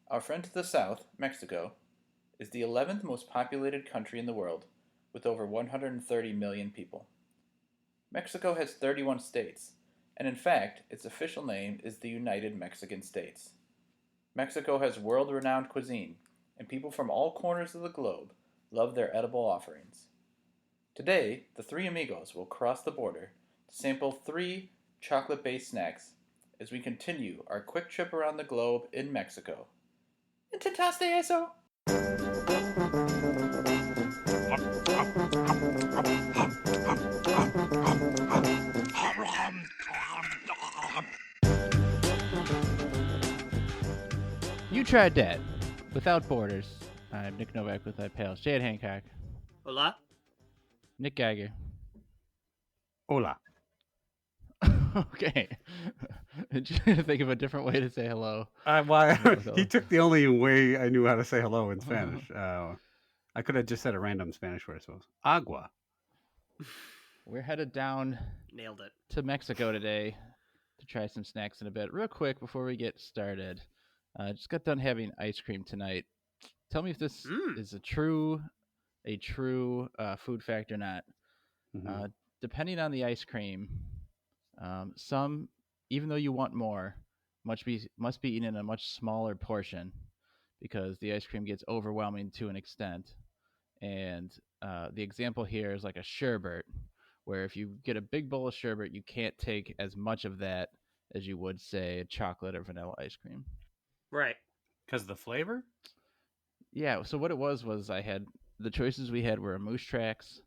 Our friend to the south, Mexico, is the 11th most populated country in the world, with over 130 million people. Mexico has 31 states, and in fact, its official name is the United Mexican States. Mexico has world renowned cuisine, and people from all corners of the globe love their edible offerings. Today, the three amigos will cross the border to sample three chocolate based snacks as we continue our quick trip around the globe in Mexico. Intentaste eso? You Tried Dat, Without Borders. I'm Nick Novak with my pals Jade Hancock, Hola. Nick Geiger. Hola. Okay. Trying to think of a different way to say hello. He took the only way I knew how to say hello in Spanish. I could have just said a random Spanish word, I suppose. Agua. We're headed down Nailed it. to Mexico today to try some snacks in a bit. Real quick before we get started, just got done having ice cream tonight. Tell me if this is a true food fact or not. Mhm. Depending on the ice cream, some, even though you want more, must be eaten in a much smaller portion because the ice cream gets overwhelming to an extent. And the example here is like a sherbet, where if you get a big bowl of sherbet, you can't take as much of that as you would say a chocolate or vanilla ice cream. Right. Because of the flavor? Yeah. So what it was I had the choices we had were a moose tracks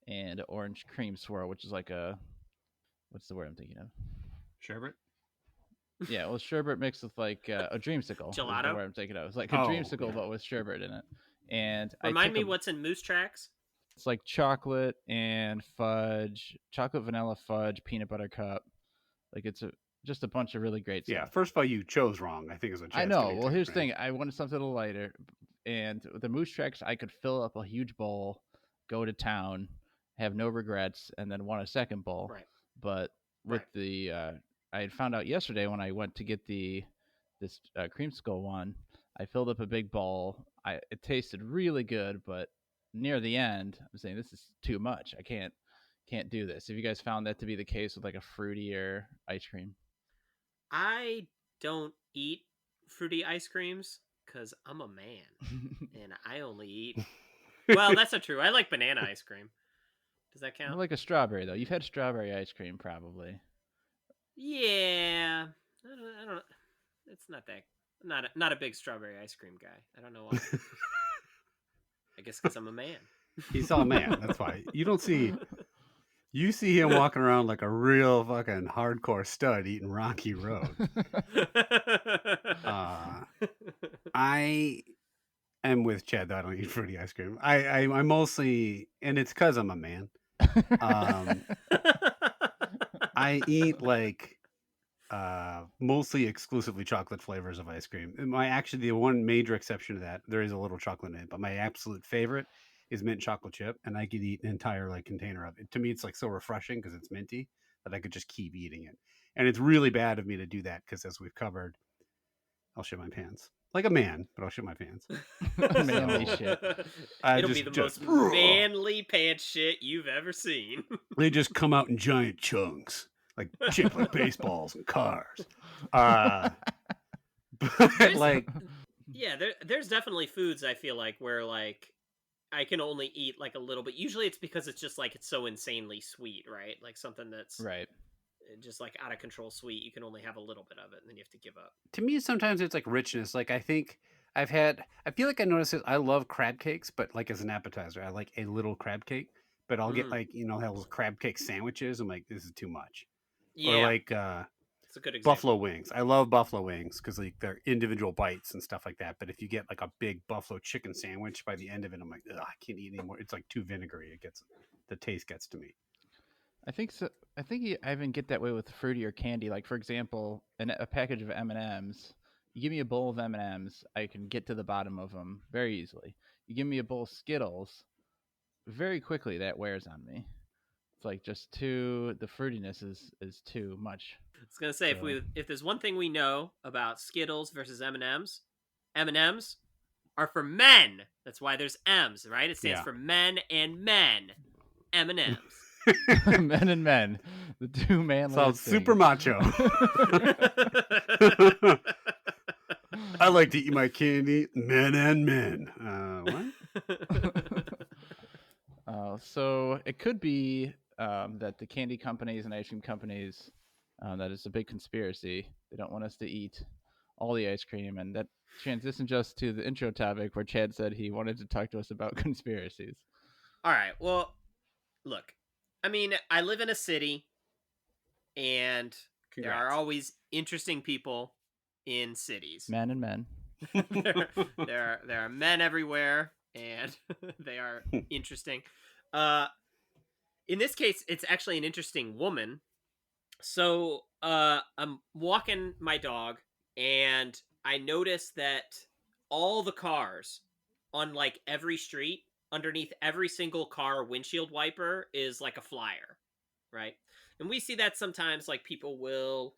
and an orange cream swirl, which is like a what's the word I'm thinking of? Sherbet? Yeah, well, sherbet mixed with like a dreamsicle is the Gelato? word I'm thinking of. It's like a Oh, dreamsicle, yeah. but with sherbet in it. And I Remind took me what's in Moose Tracks? it's like chocolate and fudge, chocolate vanilla fudge, peanut butter cup. Like just a bunch of really great Yeah, stuff. first of all, you chose wrong, I think is what Chad's I know. getting Well, to, here's the right? thing. I wanted something a little lighter, and with the moose tracks, I could fill up a huge bowl, go to town, have no regrets, and then want a second bowl. Right. But with Right. the, I had found out yesterday when I went to get this creamsicle one, I filled up a big bowl. It tasted really good, but near the end, I'm saying this is too much. I can't do this. Have you guys found that to be the case with like a fruitier ice cream? I don't eat fruity ice creams because I'm a man and I only eat. Well, that's not true. I like banana ice cream. Does that I count? like a strawberry though. You've had strawberry ice cream probably. Yeah. I don't. It's not that. Not a big strawberry ice cream guy. I don't know why. I guess because I'm a man. He's all man, that's why. You see him walking around like a real fucking hardcore stud eating Rocky Road. I am with Chad though. I don't eat fruity ice cream. I mostly, and it's because I'm a man. I eat like mostly exclusively chocolate flavors of ice cream. And the one major exception to that, there is a little chocolate in it, but my absolute favorite is mint chocolate chip, and I could eat an entire like container of it. To me, it's like so refreshing because it's minty that I could just keep eating it. And it's really bad of me to do that because, as we've covered, I'll shit my pants like a man, but I'll shit my pants. Manly So, shit. It'll be the most manly pants shit you've ever seen. They just come out in giant chunks, like shaped like baseballs and cars. But like, Yeah, there's definitely foods I feel like where like I can only eat like a little bit. Usually it's because it's just like it's so insanely sweet, right? Like something that's Right. just like out of control sweet. You can only have a little bit of it and then you have to give up. to me, sometimes it's like richness. Like I think I feel like I noticed it. I love crab cakes, but like as an appetizer, I like a little crab cake. But I'll get like those crab cake sandwiches. I'm like, this is too much. Or Yeah, like it's a good example. buffalo wings. I love buffalo wings because like they're individual bites and stuff like that. But if you get like a big buffalo chicken sandwich, by the end of it, I'm like, ugh, I can't eat anymore. It's like too vinegary. The taste gets to me. I think so. I think I even get that way with fruity or candy. Like for example, a package of M and M's. You give me a bowl of M and M's, I can get to the bottom of them very easily. You give me a bowl of Skittles, very quickly that wears on me. It's like just too the fruitiness is too much. I was gonna say So if there's one thing we know about Skittles versus M&Ms, M&Ms are for men. That's why there's M's, right? It stands Yeah. for men and men. M&Ms. Men and men, the two manly. Sounds super macho. I like to eat my candy, men and men. What? So it could be that the candy companies and ice cream companies, that it's a big conspiracy. They don't want us to eat all the ice cream, and that transitions us to the intro topic where Chad said he wanted to talk to us about conspiracies. All right. Well, look. I mean, I live in a city, and there are Congrats. always interesting people in cities. Men and men. there are men everywhere, and they are interesting. In this case, it's actually an interesting woman. So I'm walking my dog, and I noticed that all the cars on like every street, underneath every single car windshield wiper, is like a flyer, right? And we see that sometimes, like people will,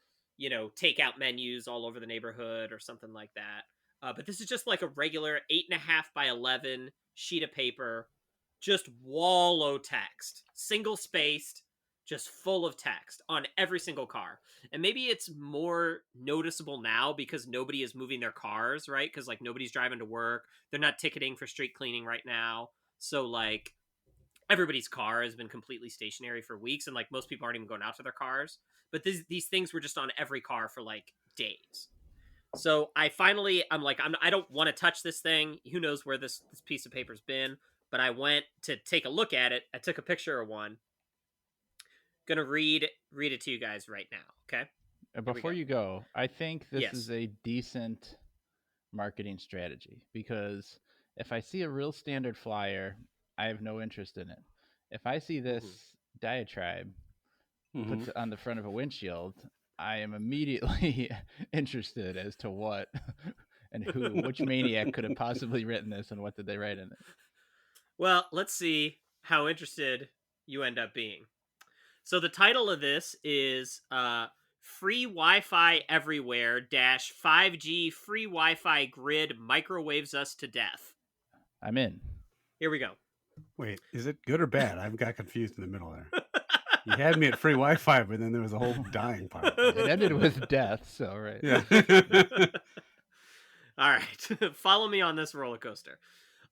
take out menus all over the neighborhood or something like that. But this is just like a regular 8.5 by 11 sheet of paper, just wallow text, single spaced, just full of text on every single car. And maybe it's more noticeable now because nobody is moving their cars, right? Because like nobody's driving to work. They're not ticketing for street cleaning right now. So like everybody's car has been completely stationary for weeks, and like most people aren't even going out to their cars. But these things were just on every car for like days. So I'm like, I don't want to touch this thing. Who knows where this piece of paper's been? But I went to take a look at it. I took a picture of one. Gonna read it to you guys right now. Okay. Before you go, I think this Yes. is a decent marketing strategy, because if I see a real standard flyer, I have no interest in it. If I see this diatribe put on the front of a windshield, I am immediately interested as to what and which maniac could have possibly written this, and what did they write in it. Well, let's see how interested you end up being. So the title of this is Free Wi-Fi Everywhere - 5G Free Wi-Fi Grid Microwaves Us to Death. I'm in. Here we go. Wait, is it good or bad? I've got confused in the middle there. You had me at free Wi-Fi, but then there was a whole dying part. It ended with death, so right. Yeah. All right. Follow me on this roller coaster.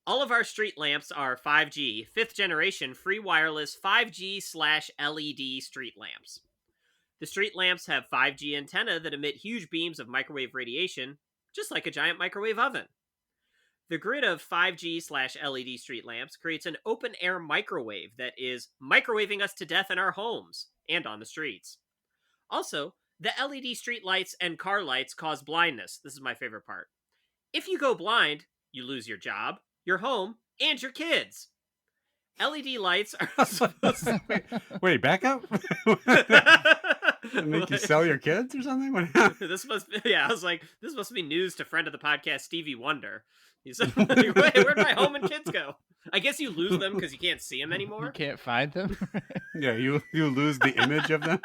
All of our street lamps are 5G, 5th generation free wireless 5G/LED street lamps. The street lamps have 5G antennae that emit huge beams of microwave radiation, just like a giant microwave oven. The grid of 5G/LED street lamps creates an open-air microwave that is microwaving us to death in our homes and on the streets. Also, the LED street lights and car lights cause blindness. This is my favorite part. If you go blind, you lose your job, your home, and your kids. LED lights are supposed to... Wait, back up? Make you sell your kids or something? What happened? I was like, this must be news to friend of the podcast, Stevie Wonder. He's like, wait, where'd my home and kids go? I guess you lose them because you can't see them anymore. You can't find them? Yeah, you lose the image of them.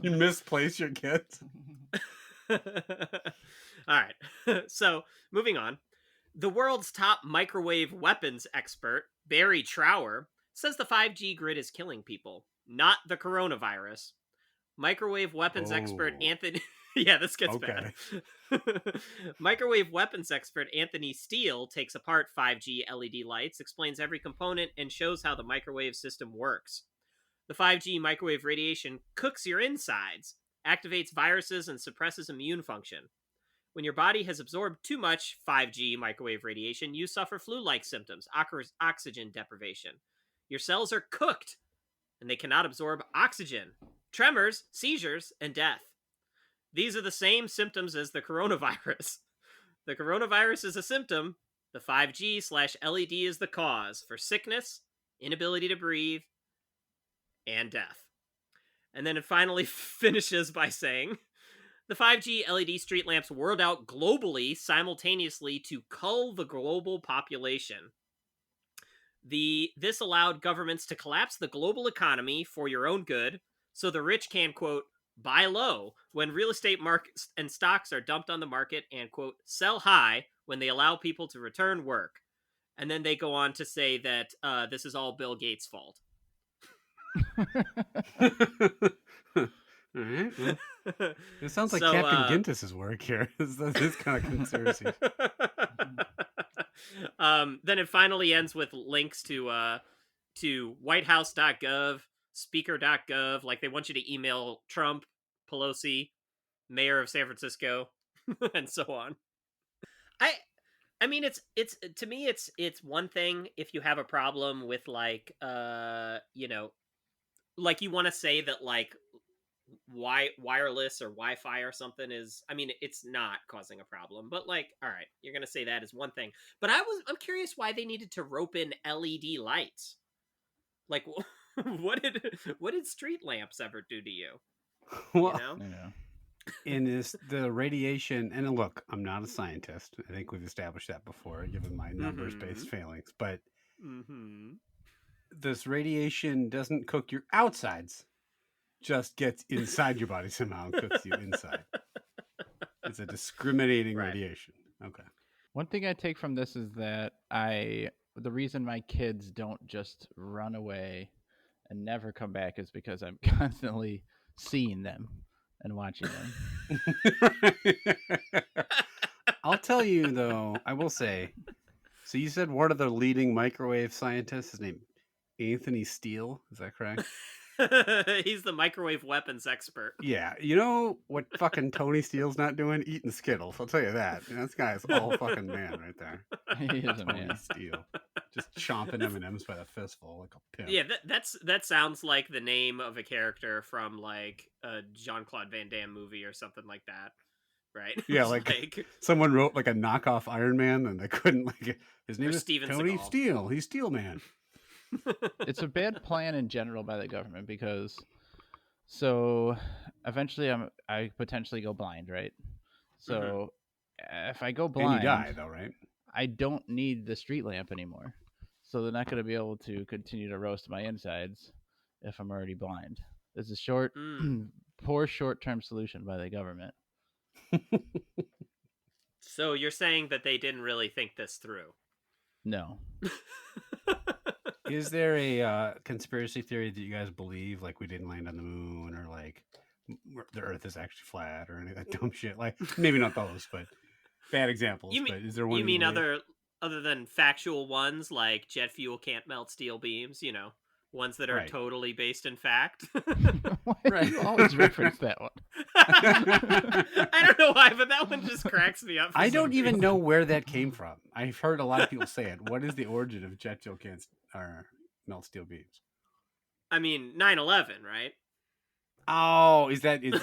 You misplace your kids. All right. So, moving on. The world's top microwave weapons expert, Barry Trower, says the 5G grid is killing people, not the coronavirus. Microwave weapons expert Anthony... Yeah, this gets bad. Microwave weapons expert Anthony Steele takes apart 5G LED lights, explains every component, and shows how the microwave system works. The 5G microwave radiation cooks your insides, activates viruses, and suppresses immune function. When your body has absorbed too much 5G microwave radiation, you suffer flu-like symptoms, oxygen deprivation. Your cells are cooked, and they cannot absorb oxygen, tremors, seizures, and death. These are the same symptoms as the coronavirus. The coronavirus is a symptom. The 5G/LED is the cause for sickness, inability to breathe, and death. And then it finally finishes by saying, the 5G LED street lamps whirled out globally simultaneously to cull the global population. This allowed governments to collapse the global economy for your own good, so the rich can, quote, buy low when real estate markets and stocks are dumped on the market, and, quote, sell high when they allow people to return work. And then they go on to say that this is all Bill Gates' fault. All right. Well, it sounds like So, Captain Gintis's work here. This kind of conspiracy. Then it finally ends with links to whitehouse.gov, speaker.gov. Like, they want you to email Trump, Pelosi, mayor of San Francisco, and so on. I mean, it's to me, it's one thing if you have a problem with, like, you know, like, you want to say that, like, wireless or Wi-Fi or something is, I mean, it's not causing a problem, but, like, all right, you're gonna say that is one thing. But I'm curious why they needed to rope in LED lights. Like, what did street lamps ever do to you? Well, You know? Yeah. in the radiation, and look, I'm not a scientist. I think we've established that before, given my numbers-based failings. But this radiation doesn't cook your outsides; just gets inside your body somehow and cooks you inside. It's a discriminating Right. radiation. Okay. One thing I take from this is that the reason my kids don't just run away and never come back is because I'm constantly seeing them and watching them. I'll tell you though, I will say. So you said one of the leading microwave scientists is named Anthony Steele. Is that correct? He's the microwave weapons expert. Yeah. You know what fucking Tony Steele's not doing? Eating Skittles. I'll tell you that. This guy's all fucking man right there. He is a Tony man. Steele. Just chomping M&Ms by the fistful like a pimp. Yeah, that sounds like the name of a character from, like, a Jean-Claude Van Damme movie or something like that, right? Yeah, like someone wrote like a knockoff Iron Man and they couldn't, like, his name is Steven Tony Seagal. Steele. He's Steel Man. It's a bad plan in general by the government because so eventually I potentially go blind, right? So if I go blind, And you die though, right? I don't need the street lamp anymore. So they're not going to be able to continue to roast my insides if I'm already blind. This is poor short-term solution by the government. So you're saying that they didn't really think this through? No. Is there a conspiracy theory that you guys believe, like we didn't land on the moon, or like the Earth is actually flat, or any of that dumb shit? Like maybe not those, but bad examples. But is there one? You mean other than factual ones, like jet fuel can't melt steel beams? You know, ones that are totally based in fact. Why do you always reference that one? I don't know why, but that one just cracks me up. I don't even know where that came from. I've heard a lot of people say it. What is the origin of jet fuel can't melt steel beams? I mean, 9/11, right? Oh, is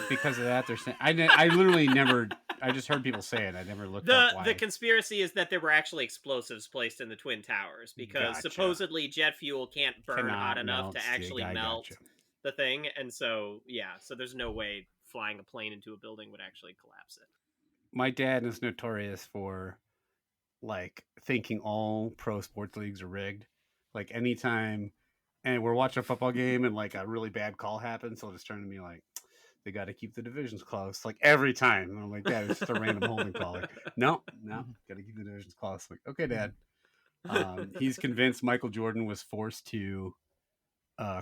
because of that? They're saying I literally never. I just heard people say it. I never looked up why. The conspiracy is that there were actually explosives placed in the Twin Towers because supposedly jet fuel can't burn hot enough to actually melt the thing, and so so there's no way flying a plane into a building would actually collapse it. My dad is notorious for like thinking all pro sports leagues are rigged. Like anytime, and we're watching a football game and like a really bad call happens, he'll just turn to me like, they got to keep the divisions close. Like every time, and I'm like, Dad, it's just a random holding call. Like, no, got to keep the divisions close. Like, okay, Dad. He's convinced Michael Jordan was forced to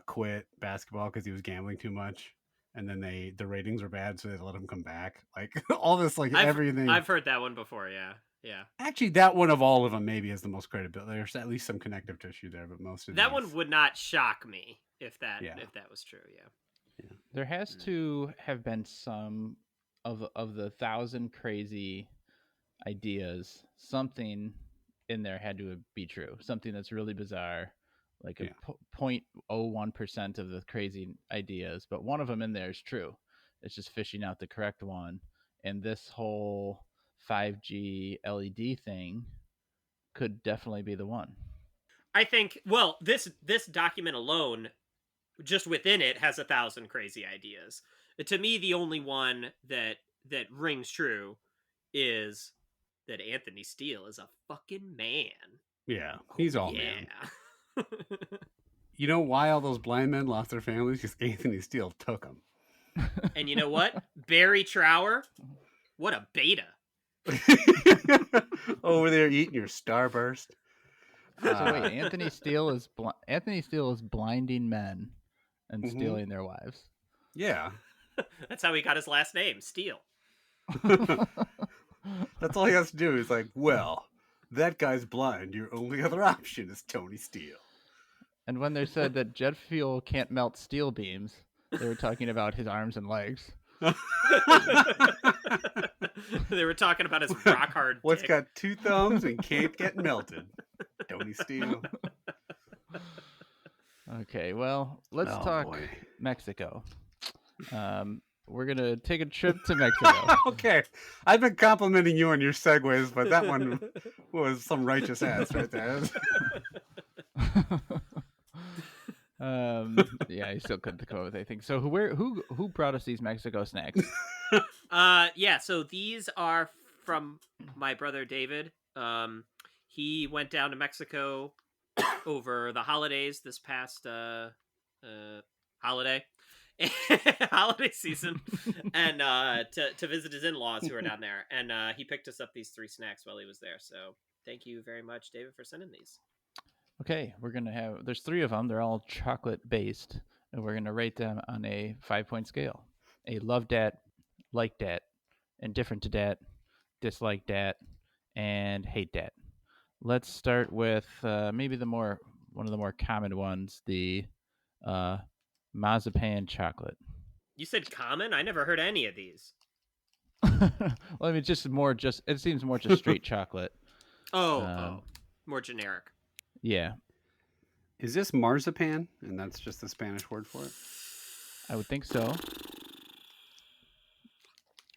quit basketball because he was gambling too much, and then the ratings were bad, so they let him come back. Like all this, like everything. I've heard that one before. Yeah. Actually, that one of all of them maybe has the most credibility. There's at least some connective tissue there, but most of that one would not shock me if that was true. Yeah. There has to have been some of the 1,000 crazy ideas. Something in there had to be true. Something that's really bizarre, like 0.01% of the crazy ideas, but one of them in there is true. It's just fishing out the correct one. And this whole 5G LED thing could definitely be the one. I think, this document alone, just within it, has 1,000 crazy ideas. To me, the only one that rings true is that Anthony Steele is a fucking man. Yeah, he's all man. You know why all those blind men lost their families? Because Anthony Steele took them. And you know what? Barry Trower, what a beta. Over there eating your Starburst. So wait, Anthony Steele is blinding men and Mhm. stealing their wives. Yeah. That's how he got his last name, Steele. That's all he has to do. Is like, well, that guy's blind. Your only other option is Tony Steele. And when they said that jet fuel can't melt steel beams, they were talking about his arms and legs. They were talking about his rock hard What's dick. got two thumbs and can't get melted? Tony Steele. Okay, well, let's Oh, talk boy. Mexico. We're gonna take a trip to Mexico. Okay, I've been complimenting you on your segues, but that one was some righteous ass right there. Yeah, I still couldn't come up with anything. So who brought us these Mexico snacks? Yeah, so these are from my brother David. He went down to Mexico over the holidays this past holiday season, and to visit his in-laws who are down there, and he picked us up these 3 snacks while he was there. So thank you very much, David, for sending these. Okay, there's 3 of them. They're all chocolate based, and we're gonna rate them on a 5-point scale. A love dat, like dat, indifferent to dat, dislike dat, and hate dat. Let's start with maybe one of the more common ones, the Mazapan Chocolate. You said common? I never heard any of these. Well, I mean, it seems more just straight chocolate. More generic. Yeah, Is this marzipan? And that's just the Spanish word for it? I would think so.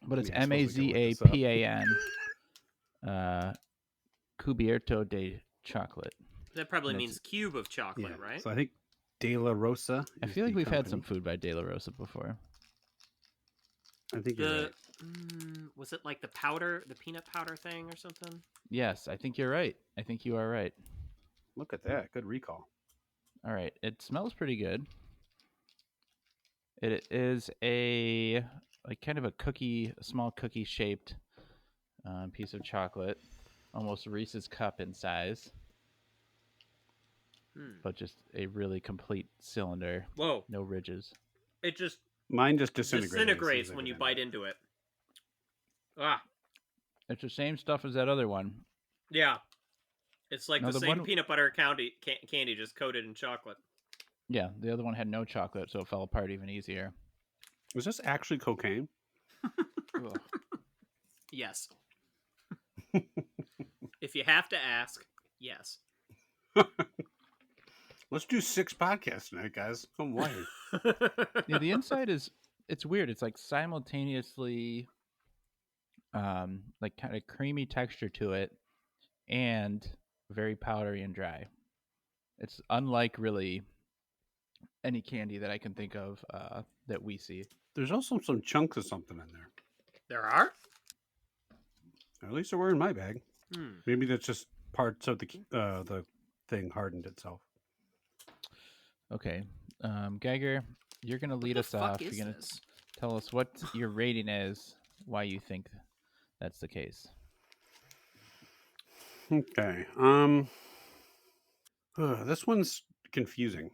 But it's Yeah, I suppose we can look this up. Mazapan Cubierto de Chocolate. That probably means cube of chocolate, Yeah. right? So I think De La Rosa. I is feel like the we've had some company. food by De La Rosa before. I think you're right. Was it like the peanut powder thing or something? Yes, I think you're right. I think you are right. Look at that. Good recall. All right, it smells pretty good. It is a kind of a small cookie shaped piece of chocolate, almost Reese's cup in size, but just a really complete cylinder. Whoa! No ridges. It just Mine just disintegrates disintegrates when you bite into it. Ah, It's the same stuff as that other one. yeah. It's like No, the the same one- peanut butter candy just coated in chocolate. Yeah, the other one had no chocolate, so it fell apart even easier. Was this actually cocaine? Ugh. Yes. If you have to ask, yes. Let's do 6 podcasts tonight, guys. I'm wired. Yeah, the inside it's weird. It's like simultaneously like kind of creamy texture to it and very powdery and dry. It's unlike really any candy that I can think of that we see. There's also some chunks of something in there. There are? At least there were in my bag. Maybe that's just parts of the thing hardened itself. Okay, Geiger, you're gonna lead us off. You're gonna tell us what your rating is, why you think that's the case. Okay. This one's confusing.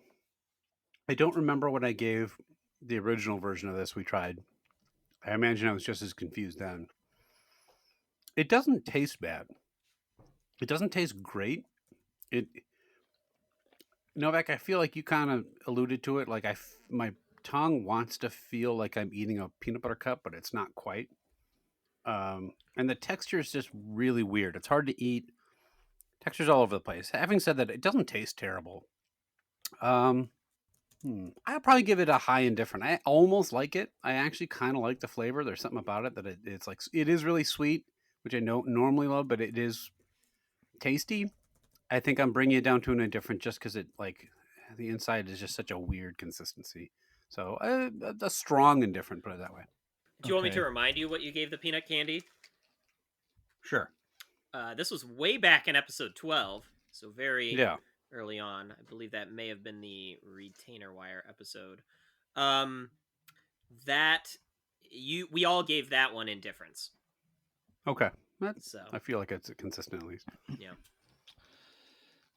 I don't remember what I gave the original version of this we tried. I imagine I was just as confused then. It doesn't taste bad. It doesn't taste great. Novak, I feel like you kind of alluded to it. Like my tongue wants to feel like I'm eating a peanut butter cup, but it's not quite. And the texture is just really weird. It's hard to eat. Texture's all over the place. Having said that, it doesn't taste terrible. I'll probably give it a high indifferent. I almost like it. I actually kind of like the flavor. There's something about it that it's like it is really sweet, which I don't normally love, but it is tasty. I think I'm bringing it down to an indifferent just because it like the inside is just such a weird consistency. So a strong indifferent, put it that way. Do you want me to remind you what you gave the peanut candy? Sure. This was way back in episode 12, so very early on. I believe that may have been the retainer wire episode. we all gave that one indifference. Okay. So I feel like it's consistent at least. yeah.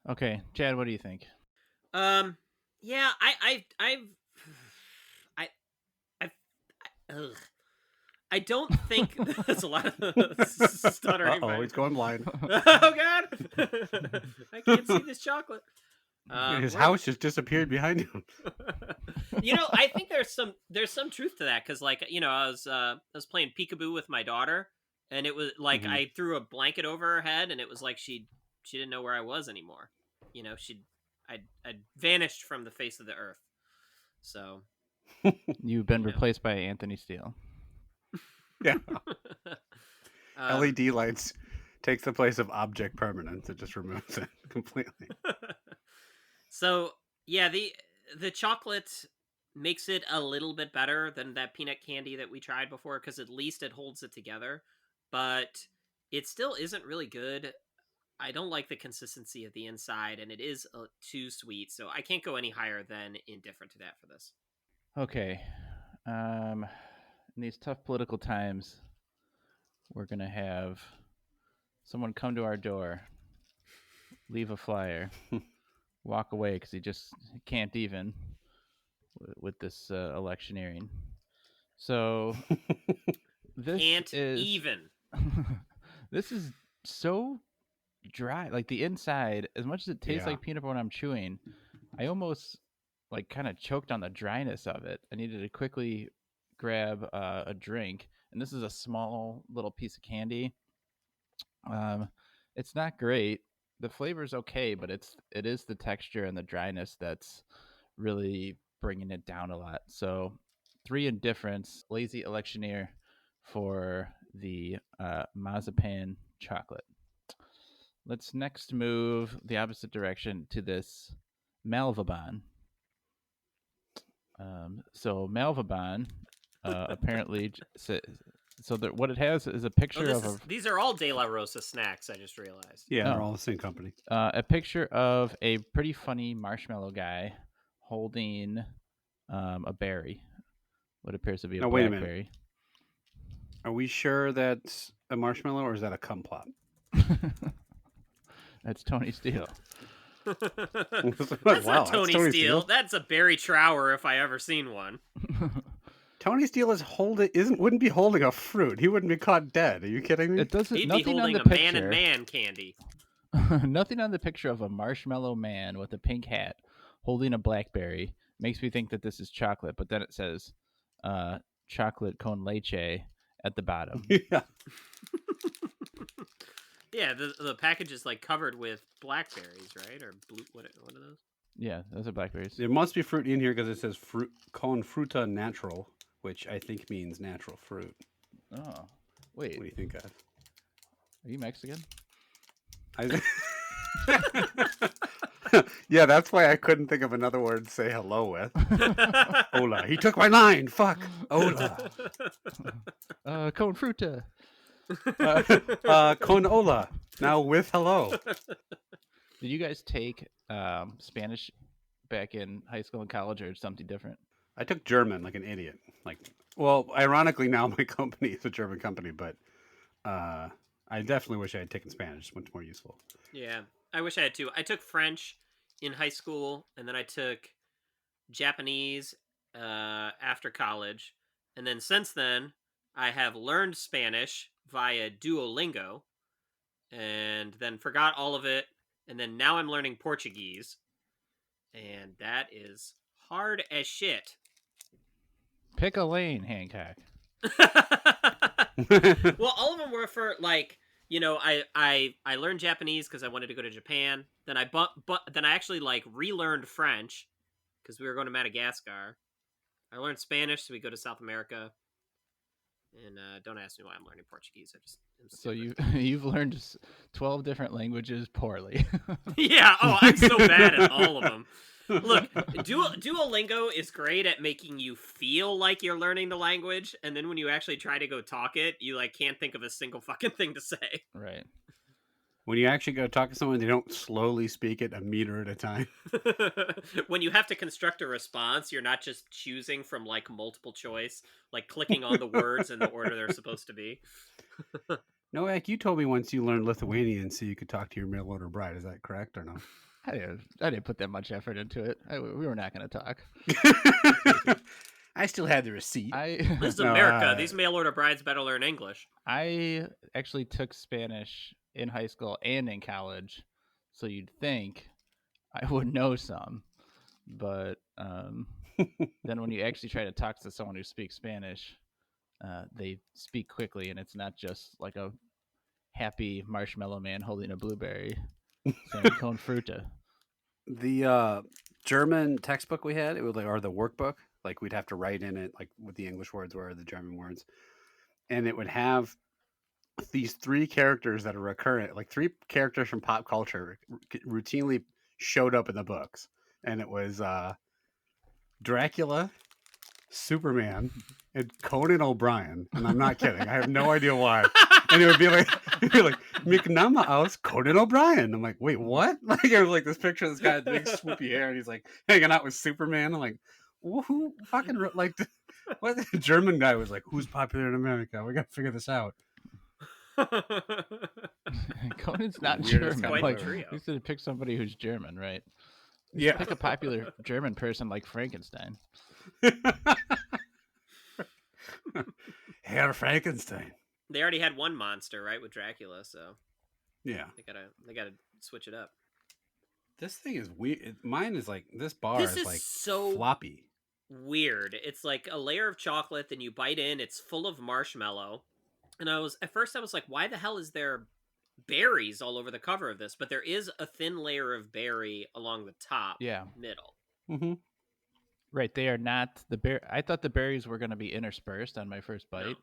Okay, Chad, what do you think? Yeah, I, ugh. I don't think that's a lot of stuttering. Uh-oh, he's going blind. Oh God, I can't see this chocolate. His house just disappeared behind him. I think there's some truth to that because, like, I was playing peekaboo with my daughter, and it was like Mhm. I threw a blanket over her head, and it was like she didn't know where I was anymore. I'd vanished from the face of the earth. So You've been replaced by Anthony Steele. Yeah. LED lights takes the place of object permanence. It just removes it completely. So yeah, the chocolate makes it a little bit better than that peanut candy that we tried before because at least it holds it together, but it still isn't really good. I don't like the consistency of the inside, and it is too sweet, so I can't go any higher than indifferent to that for this. Okay. In these tough political times, we're going to have someone come to our door, leave a flyer, walk away because he just can't even with this electioneering. So this Can't is even. this is so dry. Like the inside, as much as it tastes Yeah. like peanut butter when I'm chewing, I almost like kind of choked on the dryness of it. I needed to quickly grab a drink, and this is a small little piece of candy. It's not great. The flavor's okay, but it is the texture and the dryness that's really bringing it down a lot. So 3 indifference, lazy electioneer for the Mazapan Chocolate. Let's next move the opposite direction to this Malvabon. So Malvabon apparently what it has is a picture These are all De La Rosa snacks. I just realized. Yeah, they're all the same company. A picture of a pretty funny marshmallow guy holding a berry, what appears to be a Now, wait a blackberry. minute. Are we sure that's a marshmallow or is that a cum plot? That's Tony Steele. That's not Tony Steele. That's a Barry Trower if I ever seen one. Tony Steele wouldn't be holding a fruit. He wouldn't be caught dead. Are you kidding me? It doesn't. He'd nothing be holding on the a picture, man and man candy. Nothing on the picture of a marshmallow man with a pink hat holding a blackberry makes me think that this is chocolate. But then it says chocolate con leche at the bottom. Yeah. Yeah, the package is like covered with blackberries, right? Or blue? What are those? Yeah, those are blackberries. There must be fruit in here because it says con fruta natural, which I think means natural fruit. Oh, wait. What do you think, guys? Are you Mexican? Yeah, that's why I couldn't think of another word to say hello with. Hola. He took my line. Fuck. Hola. Con fruta. Con hola. Now with hello. Did you guys take Spanish back in high school and college, or something different? I took German like an idiot. Well, ironically, now my company is a German company, but I definitely wish I had taken Spanish. It's much more useful. Yeah, I wish I had too. I took French in high school, and then I took Japanese after college, and then since then I have learned Spanish via Duolingo, and then forgot all of it, and then now I'm learning Portuguese, and that is hard as shit. Pick a lane, Hancock. Well, all of them were for like, I learned Japanese because I wanted to go to Japan. Then then I actually like relearned French because we were going to Madagascar. I learned Spanish so we go to South America. And don't ask me why I'm learning Portuguese. So you've learned 12 different languages poorly. Yeah. Oh, I'm so bad at all of them. Look, Duolingo is great at making you feel like you're learning the language, and then when you actually try to go talk it, you like can't think of a single fucking thing to say. Right. When you actually go talk to someone, they don't slowly speak it a meter at a time. When you have to construct a response, you're not just choosing from like multiple choice, like clicking on the words in the order they're supposed to be. No, like you told me once you learned Lithuanian so you could talk to your mail order bride. Is that correct or no? I didn't put that much effort into it. We were not going to talk. I still had the receipt. This is No, America. These mail order brides better learn English. I actually took Spanish in high school and in college, so you'd think I would know some. But then when you actually try to talk to someone who speaks Spanish, they speak quickly, and it's not just like a happy marshmallow man holding a blueberry saying con fruta. The German textbook we had, it was like, or the workbook, like we'd have to write in it, like what the English words were, the German words, and it would have these three characters that are recurrent, like three characters from pop culture, routinely showed up in the books, and it was Dracula, Superman, and Conan O'Brien. And I'm not kidding. I have no idea why. And it would be like, Miknama aus Conan O'Brien. I'm like, wait, what? Like, it was like this picture of this guy with big swoopy hair, and he's like hanging out with Superman. I'm like, who fucking like what? The German guy was like, who's popular in America? We got to figure this out. Conan's not Weirdest German. quite Like, the trio. you should pick somebody who's German, right? Yeah. Pick a popular German person like Frankenstein. Herr Frankenstein. They already had one monster, right, with Dracula, so Yeah. they gotta switch it up. This thing is weird. Mine is like, this bar This is is like so floppy. weird. It's like a layer of chocolate, then you bite in, it's full of marshmallow. And at first I was like, why the hell is there berries all over the cover of this? But there is a thin layer of berry along the top, Yeah. middle. Mm-hmm. Right, they are not the bear. I thought the berries were going to be interspersed on my first bite,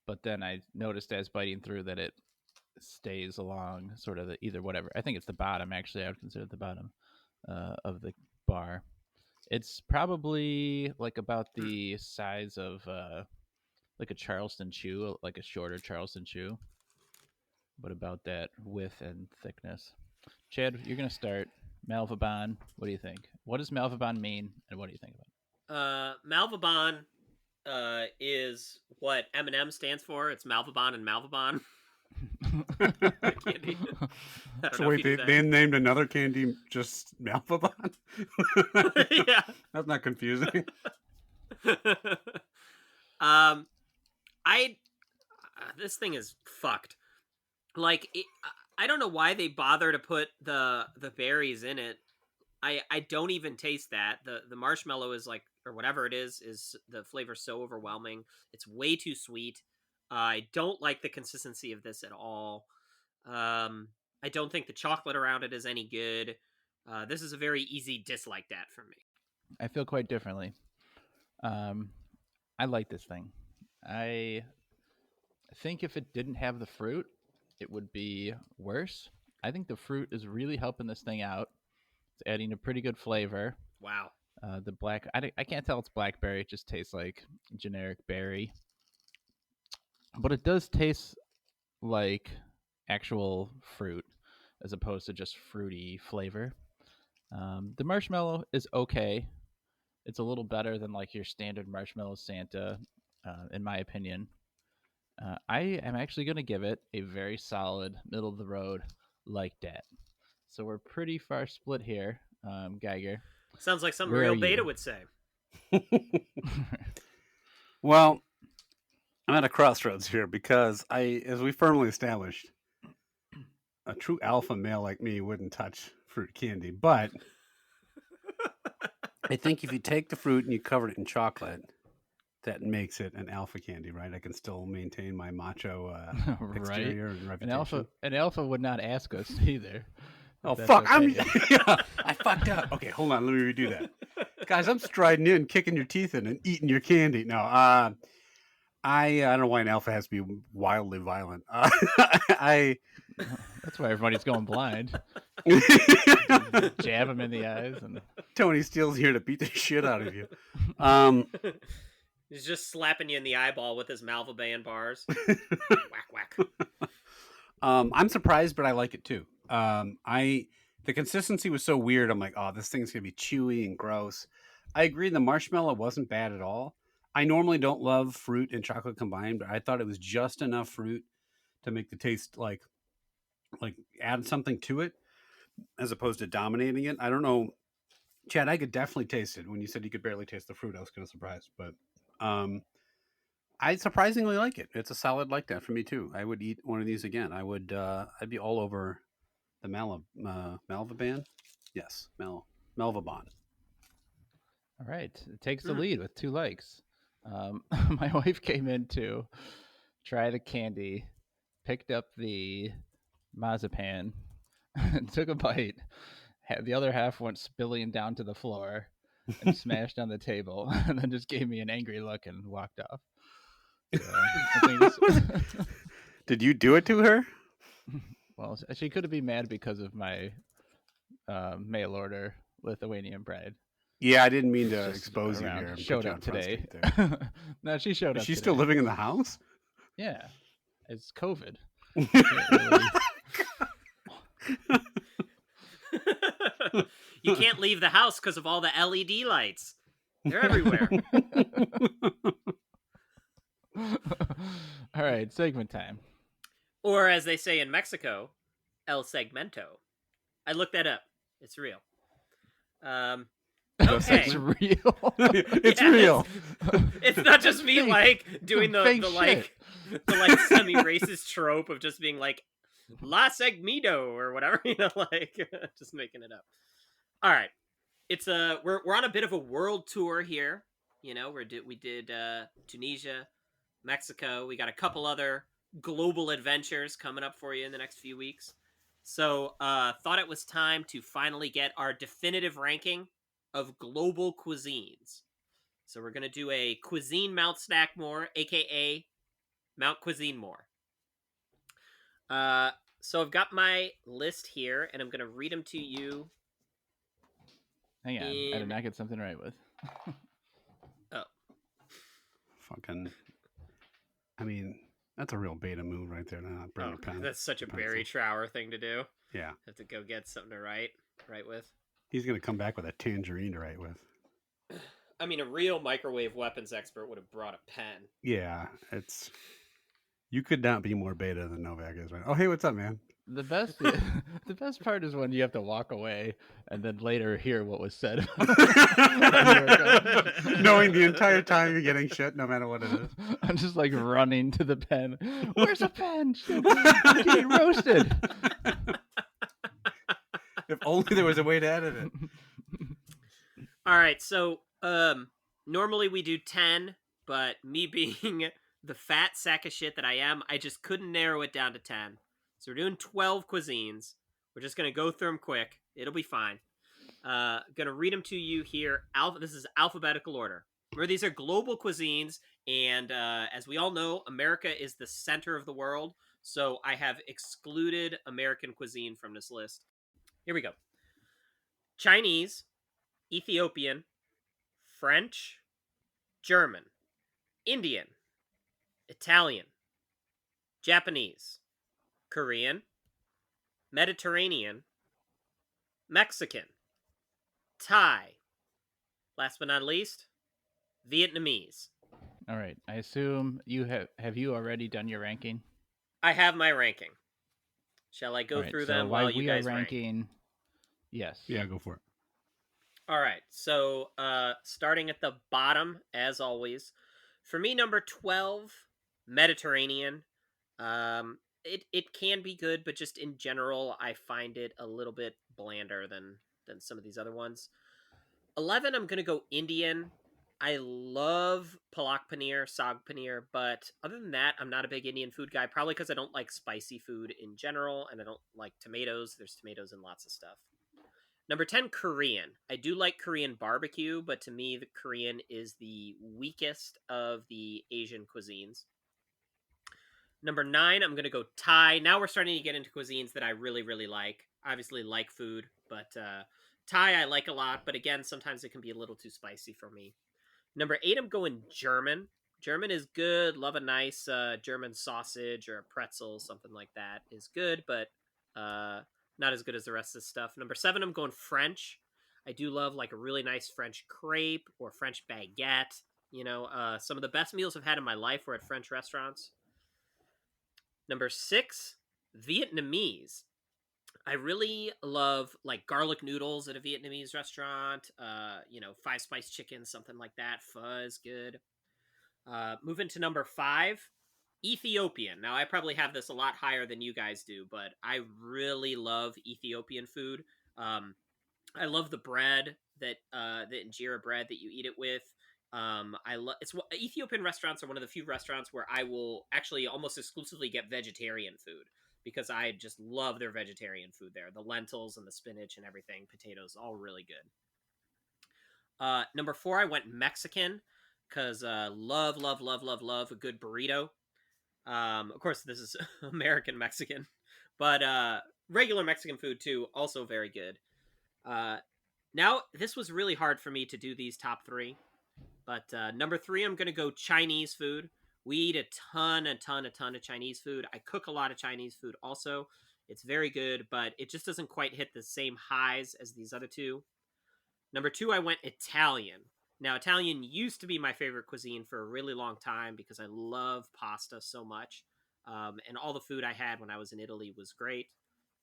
but then I noticed as biting through that it stays along sort of either whatever. I think it's the bottom. Actually, I would consider it the bottom of the bar. It's probably like about the size of like a Charleston chew, like a shorter Charleston chew, but about that width and thickness. Chad, you're going to start. Malvabon, what do you think? What does Malvabon mean, and what do you think about it? Malvabon is what M&M stands for. It's Malvabon and Malvabon. Candy. So wait, they named another candy just Malvabon? Yeah. That's not confusing. This thing is fucked. Like, I don't know why they bother to put the berries in it. I don't even taste that. The marshmallow is like, or whatever it is the flavor so overwhelming. It's way too sweet. I don't like the consistency of this at all. I don't think the chocolate around it is any good. This is a very easy dislike that for me. I feel quite differently. I like this thing. I think if it didn't have the fruit, it would be worse. I think the fruit is really helping this thing out. It's adding a pretty good flavor. Wow. The black, I can't tell it's blackberry. It just tastes like generic berry. But it does taste like actual fruit as opposed to just fruity flavor. The marshmallow is okay. It's a little better than like your standard marshmallow Santa, in my opinion. I am actually going to give it a very solid middle of the road like that. So we're pretty far split here, Geiger. Sounds like something Where Real are Beta you? would say. Well, I'm at a crossroads here because as we firmly established, a true alpha male like me wouldn't touch fruit candy. But I think if you take the fruit and you cover it in chocolate, that makes it an alpha candy, right? I can still maintain my macho Right. exterior and reputation. An alpha would not ask us either. Oh, That's fuck. okay. Yeah, I fucked up. Okay, hold on. Let me redo that. Guys, I'm striding in, kicking your teeth in, and eating your candy. No, I don't know why an alpha has to be wildly violent. That's why everybody's going blind. Jab him in the eyes. And Tony Steele's here to beat the shit out of you. He's just slapping you in the eyeball with his Malvaban bars. Whack, whack. I'm surprised, but I like it too. The consistency was so weird. I'm like, oh, this thing's gonna be chewy and gross. I agree. The marshmallow wasn't bad at all. I normally don't love fruit and chocolate combined, but I thought it was just enough fruit to make the taste like add something to it as opposed to dominating it. I don't know, Chad. I could definitely taste it. When you said you could barely taste the fruit, I was kind of surprised, but I surprisingly like it. It's a solid like that for me too. I would eat one of these again. I'd be all over the Malvaban. Yes, Malvabon. All right, it takes the Mm. lead with 2 likes. My wife came in to try the candy, picked up the Mazapan, took a bite. The other half went spilling down to the floor and smashed on the table, and then just gave me an angry look and walked off. So I think this, Did you do it to her? well, she could have been mad because of my mail order Lithuanian bread. Yeah, I didn't mean to Just expose you around. here and Showed put you up on Front today. Street there. No, she showed Is up she today. still living in the house? Yeah, it's COVID. Really... You can't leave the house because of all the LED lights. They're everywhere. All right, segment time. Or as they say in Mexico, el segmento. I looked that up. It's real. The Okay. It's segment? real. It's Yes. real. It's not just me Fake. like doing the Fake like the like semi-racist trope of just being like La Segmito or whatever, like just making it up. All right. It's we're on a bit of a world tour here. We did Tunisia, Mexico. We got a couple other global adventures coming up for you in the next few weeks. So, thought it was time to finally get our definitive ranking of global cuisines. So we're going to do a Cuisine Mount Snackmore, aka Mount Cuisine More. So I've got my list here, and I'm going to read them to you. Hang on, I did not get something right with. Oh. Fucking. I mean, that's a real beta move right there. Not bring a pen. That's such a pencil. Barry Trower thing to do. Yeah. Have to go get something to write with. He's gonna come back with a tangerine to write with. I mean, a real microwave weapons expert would have brought a pen. Yeah, it's. You could not be more beta than Novak is right. Oh, hey, what's up, man? The best part is when you have to walk away and then later hear what was said. Knowing the entire time you're getting shit, no matter what it is. I'm just like running to the pen. Where's a pen? Shit, I'm getting roasted. If only there was a way to edit it. All right, so normally we do 10, but me being the fat sack of shit that I am, I just couldn't narrow it down to 10. So we're doing 12 cuisines. We're just going to go through them quick. It'll be fine. Going to read them to you here. This is alphabetical order. Remember, these are global cuisines, and as we all know, America is the center of the world, so I have excluded American cuisine from this list. Here we go. Chinese, Ethiopian, French, German, Indian, Italian, Japanese, Korean, Mediterranean, Mexican, Thai, last but not least, Vietnamese. All right. I assume you have you already done your ranking? I have my ranking. Shall I go right, through so them while you guys rank? Yes. Yeah, go for it. All right. So, starting at the bottom, as always, for me, number 12, Mediterranean. It can be good, but just in general, I find it a little bit blander than some of these other ones. 11, I'm gonna go Indian. I love palak paneer, saag paneer, but other than that, I'm not a big Indian food guy. Probably because I don't like spicy food in general, and I don't like tomatoes. There's tomatoes in lots of stuff. Number 10, Korean. I do like Korean barbecue, but to me, the Korean is the weakest of the Asian cuisines. Number 9, I'm going to go Thai. Now we're starting to get into cuisines that I really, really like. Obviously like food, but Thai I like a lot, but again, sometimes it can be a little too spicy for me. Number 8, I'm going German. German is good. Love a nice German sausage or a pretzel, something like that is good, but not as good as the rest of the stuff. Number 7, I'm going French. I do love like a really nice French crepe or French baguette. Some of the best meals I've had in my life were at French restaurants. Number 6, Vietnamese. I really love like garlic noodles at a Vietnamese restaurant. 5 spice chicken, something like that. Pho is good. Moving to number 5, Ethiopian. Now, I probably have this a lot higher than you guys do, but I really love Ethiopian food. I love the bread the injera bread that you eat it with. I love it's Ethiopian restaurants are one of the few restaurants where I will actually almost exclusively get vegetarian food because I just love their vegetarian food there. The lentils and the spinach and everything, potatoes, all really good. Number 4, I went Mexican because love, love, love, love, love a good burrito. Of course, this is American Mexican, but regular Mexican food too, also very good. Now, this was really hard for me to do these top 3, but number 3, I'm going to go Chinese food. We eat a ton of Chinese food. I cook a lot of Chinese food also. It's very good, but it just doesn't quite hit the same highs as these other two. Number 2, I went Italian. Now, Italian used to be my favorite cuisine for a really long time because I love pasta so much. And all the food I had when I was in Italy was great.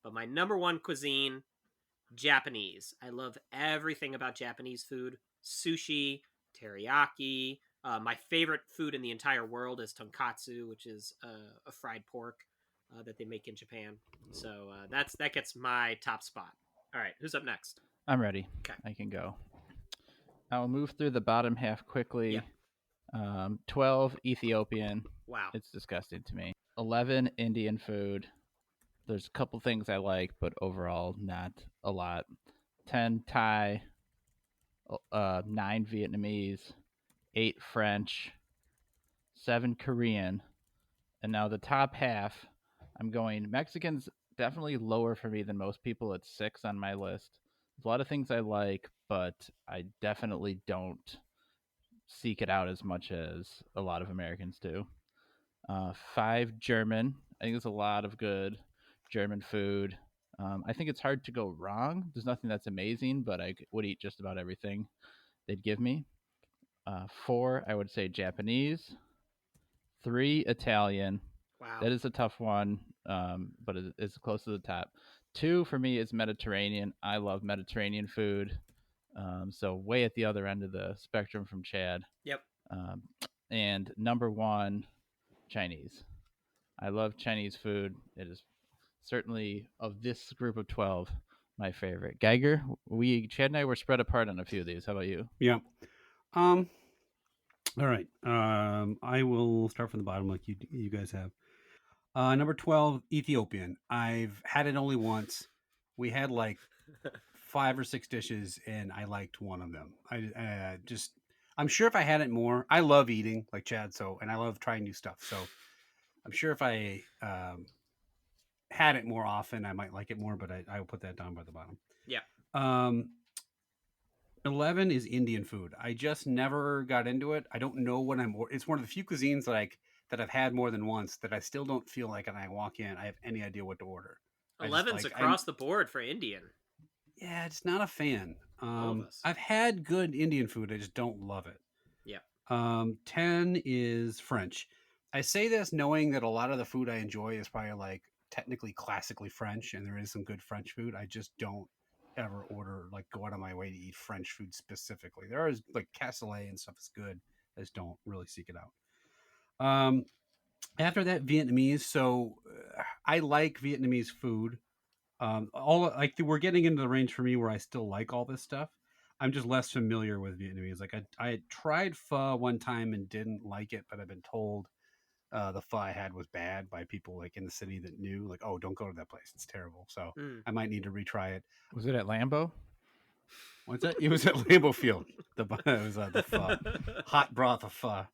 But my number 1 cuisine, Japanese. I love everything about Japanese food. Sushi, teriyaki. My favorite food in the entire world is tonkatsu, which is a fried pork that they make in Japan. So that gets my top spot. All right, who's up next? I'm ready. Okay. I can go. I'll move through the bottom half quickly. Yep. 12 Ethiopian. Wow. It's disgusting to me. 11 Indian food. There's a couple things I like, but overall not a lot. 10 Thai. 9 Vietnamese. 8 French. 7 Korean. And now the top half, I'm going Mexican's definitely lower for me than most people. It's 6 on my list. There's a lot of things I like, but I definitely don't seek it out as much as a lot of Americans do. 5 German. I think there's a lot of good German food. I think it's hard to go wrong. There's nothing that's amazing, but I would eat just about everything they'd give me. 4, I would say Japanese. 3 Italian. Wow. That is a tough one, but it's close to the top. 2 for me is Mediterranean. I love Mediterranean food. So way at the other end of the spectrum from Chad. Yep. And number 1, Chinese. I love Chinese food. It is certainly, of this group of 12, my favorite. Geiger, Chad and I were spread apart on a few of these. How about you? Yeah. All right. I will start from the bottom like you guys have. Number 12, Ethiopian. I've had it only once. We had like 5 or 6 dishes, and I liked one of them. I'm sure if I had it more, I love eating like Chad, and I love trying new stuff. So I'm sure if I had it more often, I might like it more, but I will put that down by the bottom. Yeah. 11 is Indian food. I just never got into it. I don't know what it's one of the few cuisines that I've had more than once that I still don't feel like when I walk in, I have any idea what to order. 11's across the board for Indian. Yeah, just not a fan. All of us. I've had good Indian food. I just don't love it. Yeah. 10 is French. I say this knowing that a lot of the food I enjoy is probably like technically classically French, and there is some good French food. I just don't ever go out of my way to eat French food specifically. There is like cassoulet and stuff is good. I just don't really seek it out. After that, Vietnamese. So I like Vietnamese food. We're getting into the range for me where I still like all this stuff. I'm just less familiar with Vietnamese. Like I tried pho one time and didn't like it, but I've been told the pho I had was bad by people like in the city that knew, like, oh, don't go to that place, it's terrible. So I might need to retry it. Was it at Lambeau? What's that? It was at Lambeau Field. It was the pho, hot broth of pho.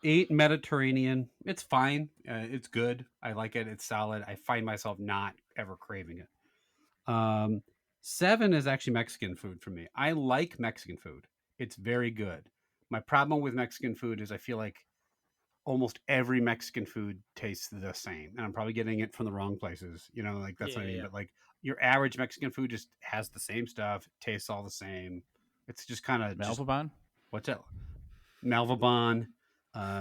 8 Mediterranean. It's fine. It's good. I like it. It's solid. I find myself not ever craving it. 7 is actually Mexican food for me. I like Mexican food. It's very good. My problem with Mexican food is I feel like almost every Mexican food tastes the same, and I'm probably getting it from the wrong places. Like that's what I mean. Yeah. But like your average Mexican food just has the same stuff, tastes all the same. It's just kind of just Malvabon? what's that? Malvabon.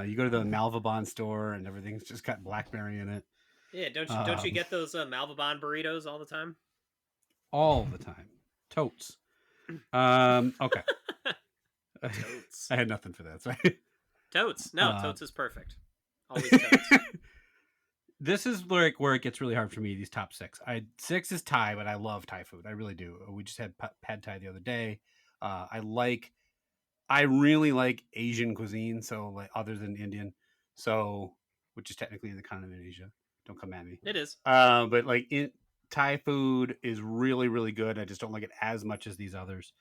You go to the Malvabon store and everything's just got blackberry in it. Yeah, don't you get those Malvabon burritos all the time? All the time. Totes. Okay. Totes. I had nothing for that. Sorry. Totes. No, totes is perfect. Always totes. This is like where it gets really hard for me. These top six. Six is Thai, but I love Thai food. I really do. We just had pad Thai the other day. I really like Asian cuisine. So like other than Indian, so which is technically in the continent of Asia. Don't come at me. It is. But like Thai food is really, really good. I just don't like it as much as these others.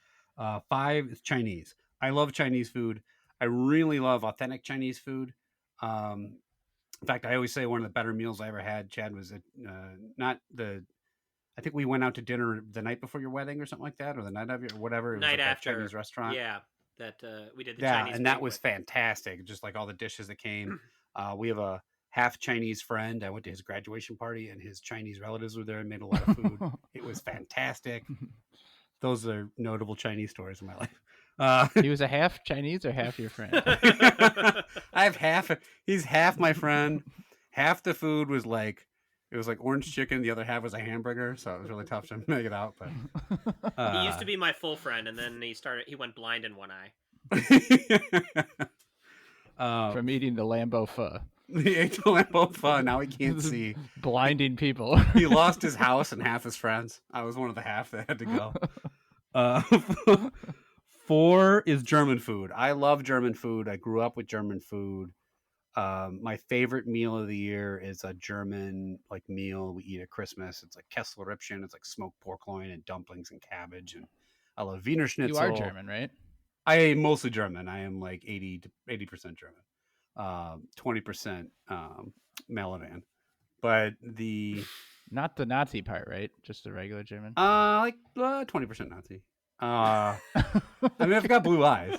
Five is Chinese. I love Chinese food. I really love authentic Chinese food. In fact, I always say one of the better meals I ever had, Chad, was not the. I think we went out to dinner the night before your wedding or something like that, or the night of your whatever. It was Night like after a Chinese restaurant. Yeah, that we did the Yeah, Chinese and that was banquet. fantastic. Just like all the dishes that came. We have a half Chinese friend. I went to his graduation party, and his Chinese relatives were there and made a lot of food. It was fantastic. Those are notable Chinese stories in my life. He was a half Chinese or half your friend? I have half. He's half my friend. Half the food was like it was like orange chicken. The other half was a hamburger. So it was really tough to make it out. But He used to be my full friend, and then he went blind in one eye. From eating the Lambo pho. He ate the Lambo pho. Now he can't see. Blinding people. He lost his house and half his friends. I was one of the half that had to go. Four is German food. I love German food. I grew up with German food. My favorite meal of the year is a German like meal we eat at Christmas. It's like Kessel Rippchen. It's like smoked pork loin and dumplings and cabbage. And I love Wiener Schnitzel. You are German, right? I am mostly German. I am like 80% German. 20% Malavan. But not the Nazi part, right? Just the regular German. 20% Nazi. I mean, I've got blue eyes.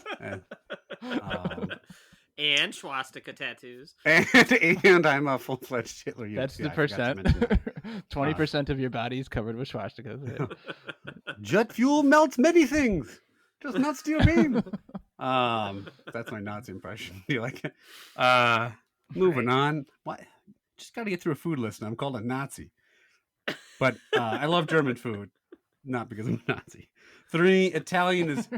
And swastika tattoos. And I'm a full-fledged Hitler Youth. That's the I forgot to percent. mention that. 20% of your body is covered with swastikas. Yeah. Jet fuel melts many things, just not steel beams. That's my Nazi impression. You like it? Moving on. What? Just got to get through a food list, and I'm called a Nazi. But I love German food, not because I'm a Nazi. 3, Italian is.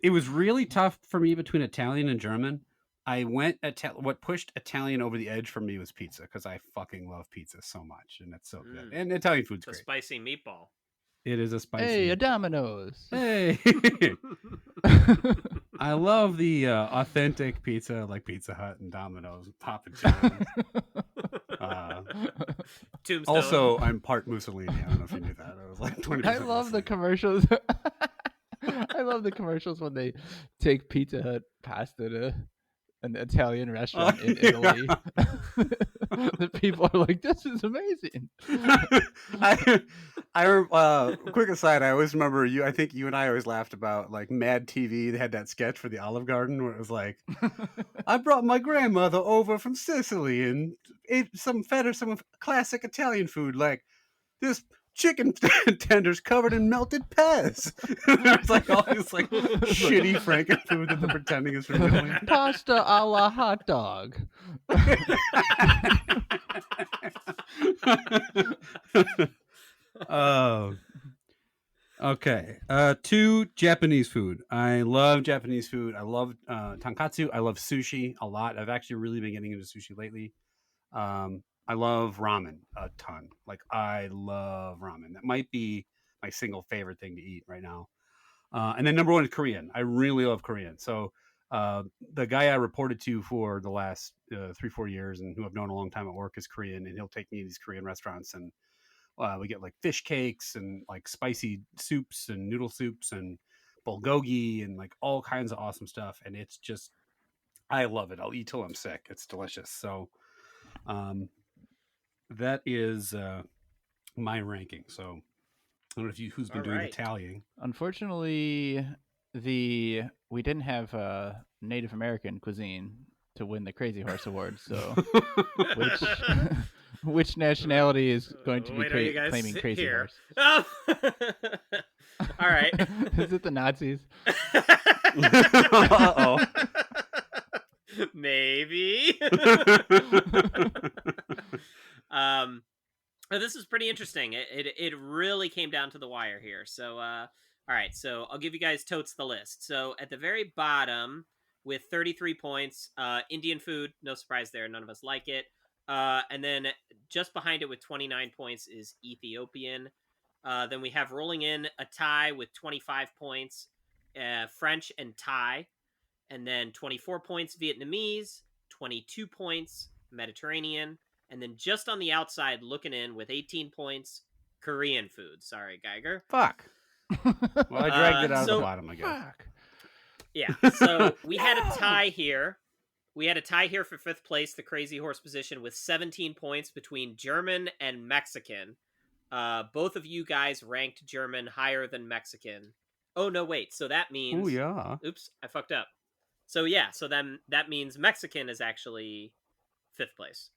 It was really tough for me between Italian and German. I went what pushed Italian over the edge for me was pizza because I fucking love pizza so much, and it's so good. And Italian food's The great. spicy meatball. It is a spicy. Hey, a Domino's. Hey. I love the authentic pizza like Pizza Hut and Domino's, Papa John's. Tombstone. Also, I'm part Mussolini. I don't know if you knew that. I was like 20%. I love the commercials. I love the commercials when they take Pizza Hut pasta to an Italian restaurant in Italy. The people are like, "This is amazing." Quick aside, I always remember you. I think you and I always laughed about like Mad TV. They had that sketch for the Olive Garden where it was like, "I brought my grandmother over from Sicily and ate some classic Italian food like this." Chicken tenders covered in melted Pez. It's like all this like shitty Franken food that they're pretending is from Italy. Pasta a la hot dog. Oh, okay. 2, Japanese food. I love Japanese food. I love tonkatsu. I love sushi a lot. I've actually really been getting into sushi lately. I love ramen a ton. Like I love ramen. That might be my single favorite thing to eat right now. And then number 1 is Korean. I really love Korean. So the guy I reported to for the last 3-4 years and who I've known a long time at work is Korean, and he'll take me to these Korean restaurants, and we get like fish cakes and like spicy soups and noodle soups and bulgogi and like all kinds of awesome stuff. And it's just, I love it. I'll eat till I'm sick. It's delicious. So that is my ranking. So I don't know if who's been doing the tallying. Unfortunately, the we didn't have Native American cuisine to win the Crazy Horse Award. So which which nationality is going to be Wait, are you guys claiming Crazy here? Horse? Oh! All right. Is it the Nazis? Uh-oh. Maybe. This is pretty interesting. It really came down to the wire here. So all right, so I'll give you guys totes the list. So at the very bottom with 33 points, Indian food, no surprise there, none of us like it. And then just behind it with 29 points is Ethiopian. Then we have rolling in a tie with 25 points, French and Thai. And then 24 points Vietnamese, 22 points Mediterranean, and then just on the outside looking in with 18 points Korean food. Sorry, Geiger. Fuck. Well, I dragged it out of the bottom, I guess. Fuck. Yeah, so we had a tie here. We had a tie here for 5th place, the Crazy Horse position, with 17 points between German and Mexican. Both of you guys ranked German higher than Mexican. Oh, no, wait. So that means... Oh, yeah. Oops, I fucked up. So yeah, so then that means Mexican is actually 5th place.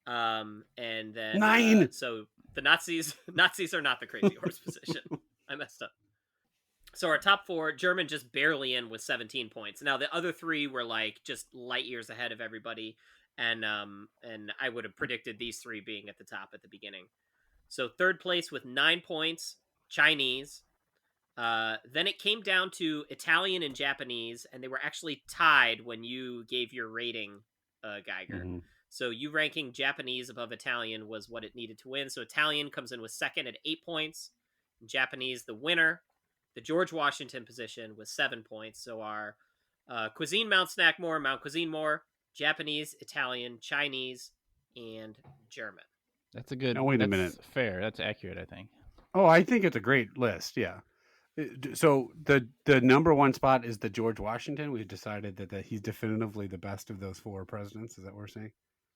And then 9. So the Nazis are not the Crazy Horse position. I messed up. So our top 4, German just barely in with 17 points. Now the other 3 were like just light years ahead of everybody, and I would have predicted these 3 being at the top at the beginning. So 3rd place with 9 points, Chinese. Then it came down to Italian and Japanese, and they were actually tied when you gave your rating, Geiger. Mm-hmm. So you ranking Japanese above Italian was what it needed to win. So Italian comes in with 2nd at 8 points. Japanese, the winner. The George Washington position with 7 points. So our cuisine, Mount Snackmore, Mount Cuisine More, Japanese, Italian, Chinese, and German. That's a good. Now, wait a that's minute. Fair. That's accurate, I think. Oh, I think it's a great list. Yeah. So the number 1 spot is the George Washington. We've decided that he's definitively the best of those 4 presidents. Is that what we're saying?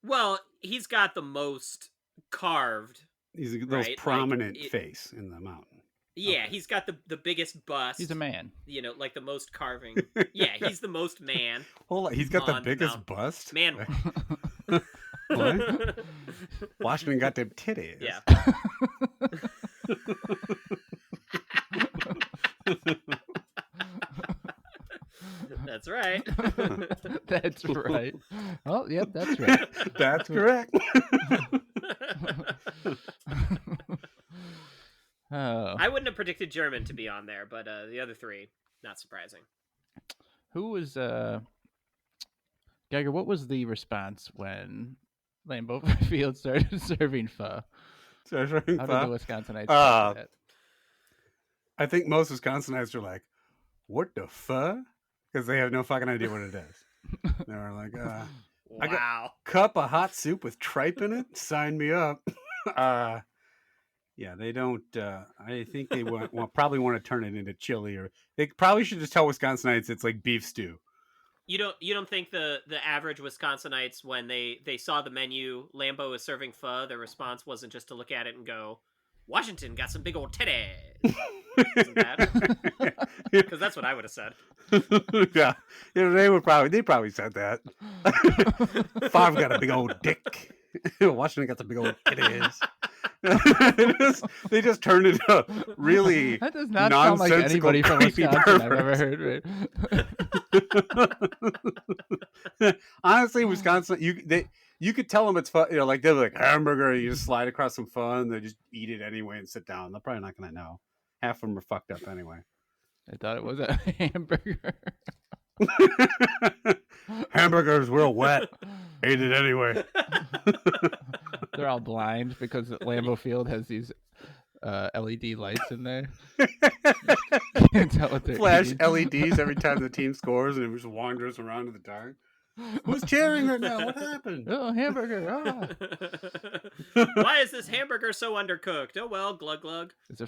Well, he's got the most carved. He's the most right? prominent face in the mountain. Yeah, Okay. He's got the biggest bust. He's a man. You know, like the most carving. Yeah, he's the most man. Hold on, he's got the on biggest Mount- bust. Man. What? Washington got them titties. Yeah. That's right. That's right. Oh, yep, that's right. That's correct. Oh. I wouldn't have predicted German to be on there, but the other 3, not surprising. Who was Geiger, what was the response when Lambeau Field started serving pho? How did the Wisconsinites take that? I think most Wisconsinites are like, what the fuck? Because they have no fucking idea what it is. They're like, I got Wow. cup of hot soup with tripe in it? Sign me up. Yeah, they don't. I think they probably want to turn it into chili, or they probably should just tell Wisconsinites it's like beef stew. You don't think the average Wisconsinites, when they saw the menu, Lambeau is serving pho, their response wasn't just to look at it and go, Washington got some big old titties. Isn't that? Because that's what I would have said. Yeah, they probably said that. Favre got a big old dick. Washington got the big old titties. They just turned it up really. That does not sound like anybody from Wisconsin I've ever heard. Right? Honestly, Wisconsin, you could tell them it's fun. You know, like they're like hamburger. You just slide across some fun. They just eat it anyway and sit down. They're probably not going to know. Half of them are fucked up anyway. I thought it was a hamburger. Hamburger's real wet. Ate it anyway. They're all blind because Lambeau Field has these LED lights in there. Can't tell what they're Flash eating. LEDs every time the team scores, and it just wanders around in the dark. Who's cheering right now? What happened? Oh, hamburger! Ah. Why is this hamburger so undercooked? Oh well, glug glug. It's the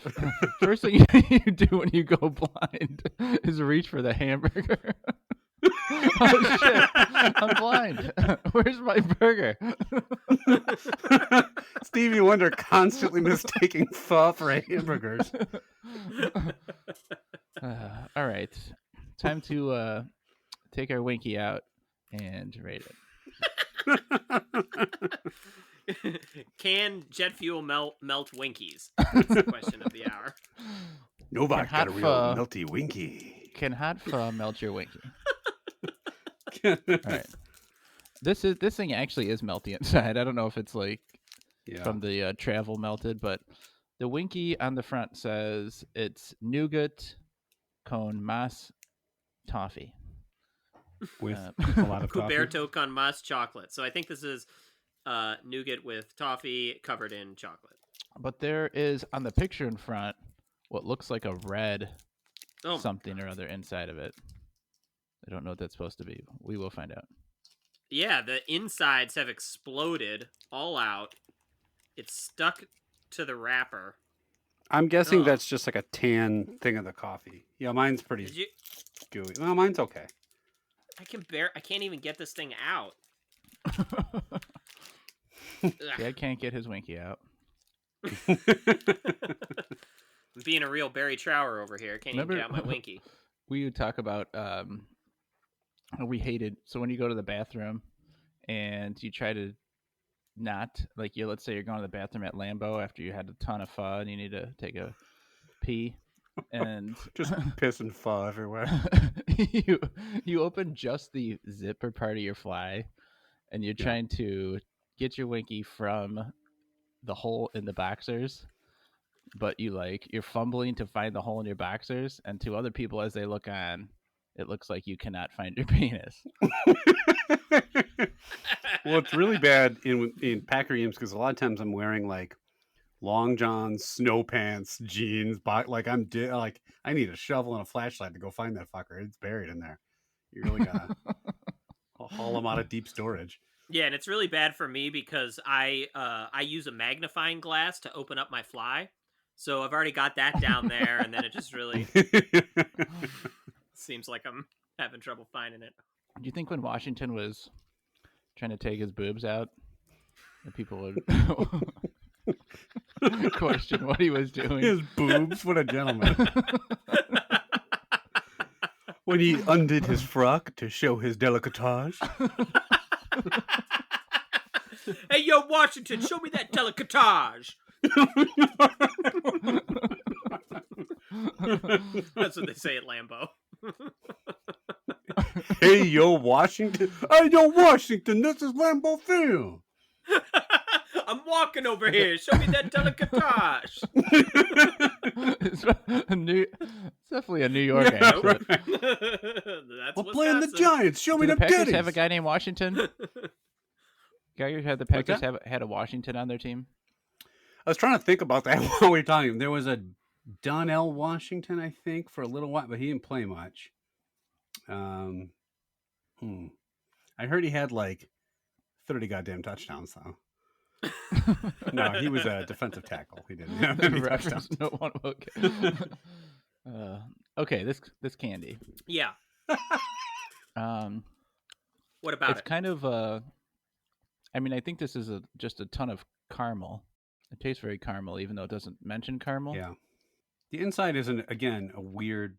first thing you do when you go blind is reach for the hamburger. Oh shit! I'm blind. Where's my burger? Stevie Wonder constantly mistaking pho for hamburgers. All right. time to take our Winky out and rate it. Can jet fuel melt Winkies? That's the question of the hour. Novak Can got a hot real pho- melty Winky. Can hot pho melt your Winky? All right. This thing actually is melty inside. I don't know if it's like from the travel melted, but the Winky on the front says it's nougat con mas toffee. With a lot of toffee. Cuberto con mas chocolate. So I think this is nougat with toffee covered in chocolate. But there is on the picture in front what looks like a red something or other inside of it. I don't know what that's supposed to be. We will find out. Yeah, the insides have exploded all out. It's stuck to the wrapper. I'm guessing that's just like a tan thing of the coffee. Yeah, mine's pretty gooey. Well, mine's okay. I can't even get this thing out. Dad can't get his Winky out. Being a real Barry Trower over here. Can't even get out my Winky. We would talk about we hated. So when you go to the bathroom and you try to not like let's say you're going to the bathroom at Lambeau after you had a ton of pho and you need to take a pee and just piss and pho everywhere. you open just the zipper part of your fly and you're trying to get your Winky from the hole in the boxers, but you're fumbling to find the hole in your boxers, and to other people as they look on, it looks like you cannot find your penis. Well, it's really bad in Packer Eames because a lot of times I'm wearing like long johns, snow pants, jeans, like I need a shovel and a flashlight to go find that fucker. It's buried in there. You really gotta haul them out of deep storage. Yeah, and it's really bad for me because I use a magnifying glass to open up my fly, so I've already got that down there, and then it just really seems like I'm having trouble finding it. Do you think when Washington was trying to take his boobs out, that people would question what he was doing? His boobs? What a gentleman. When he undid his frock to show his delicatage. Hey, yo, Washington, show me that delicatage. That's what they say at Lambeau. Hey, yo, Washington. Hey, yo, Washington, this is Lambeau Field. I'm walking over here. Show me that delicatage. It's definitely a New York accent. That's We're playing the Giants. Show me the the Packers titties. have a guy named Washington? Had the Packers had a Washington on their team? I was trying to think about that while we were talking. There was a Donnell Washington, I think, for a little while, but he didn't play much. I heard he had like 30 goddamn touchdowns, though. No, he was a defensive tackle. He didn't have any touchdowns. No one. Okay, this candy. Yeah. What about it's it? kind of I mean, I think this is just a ton of caramel. It tastes very caramel, even though it doesn't mention caramel. Yeah. The inside isn't, again, a weird...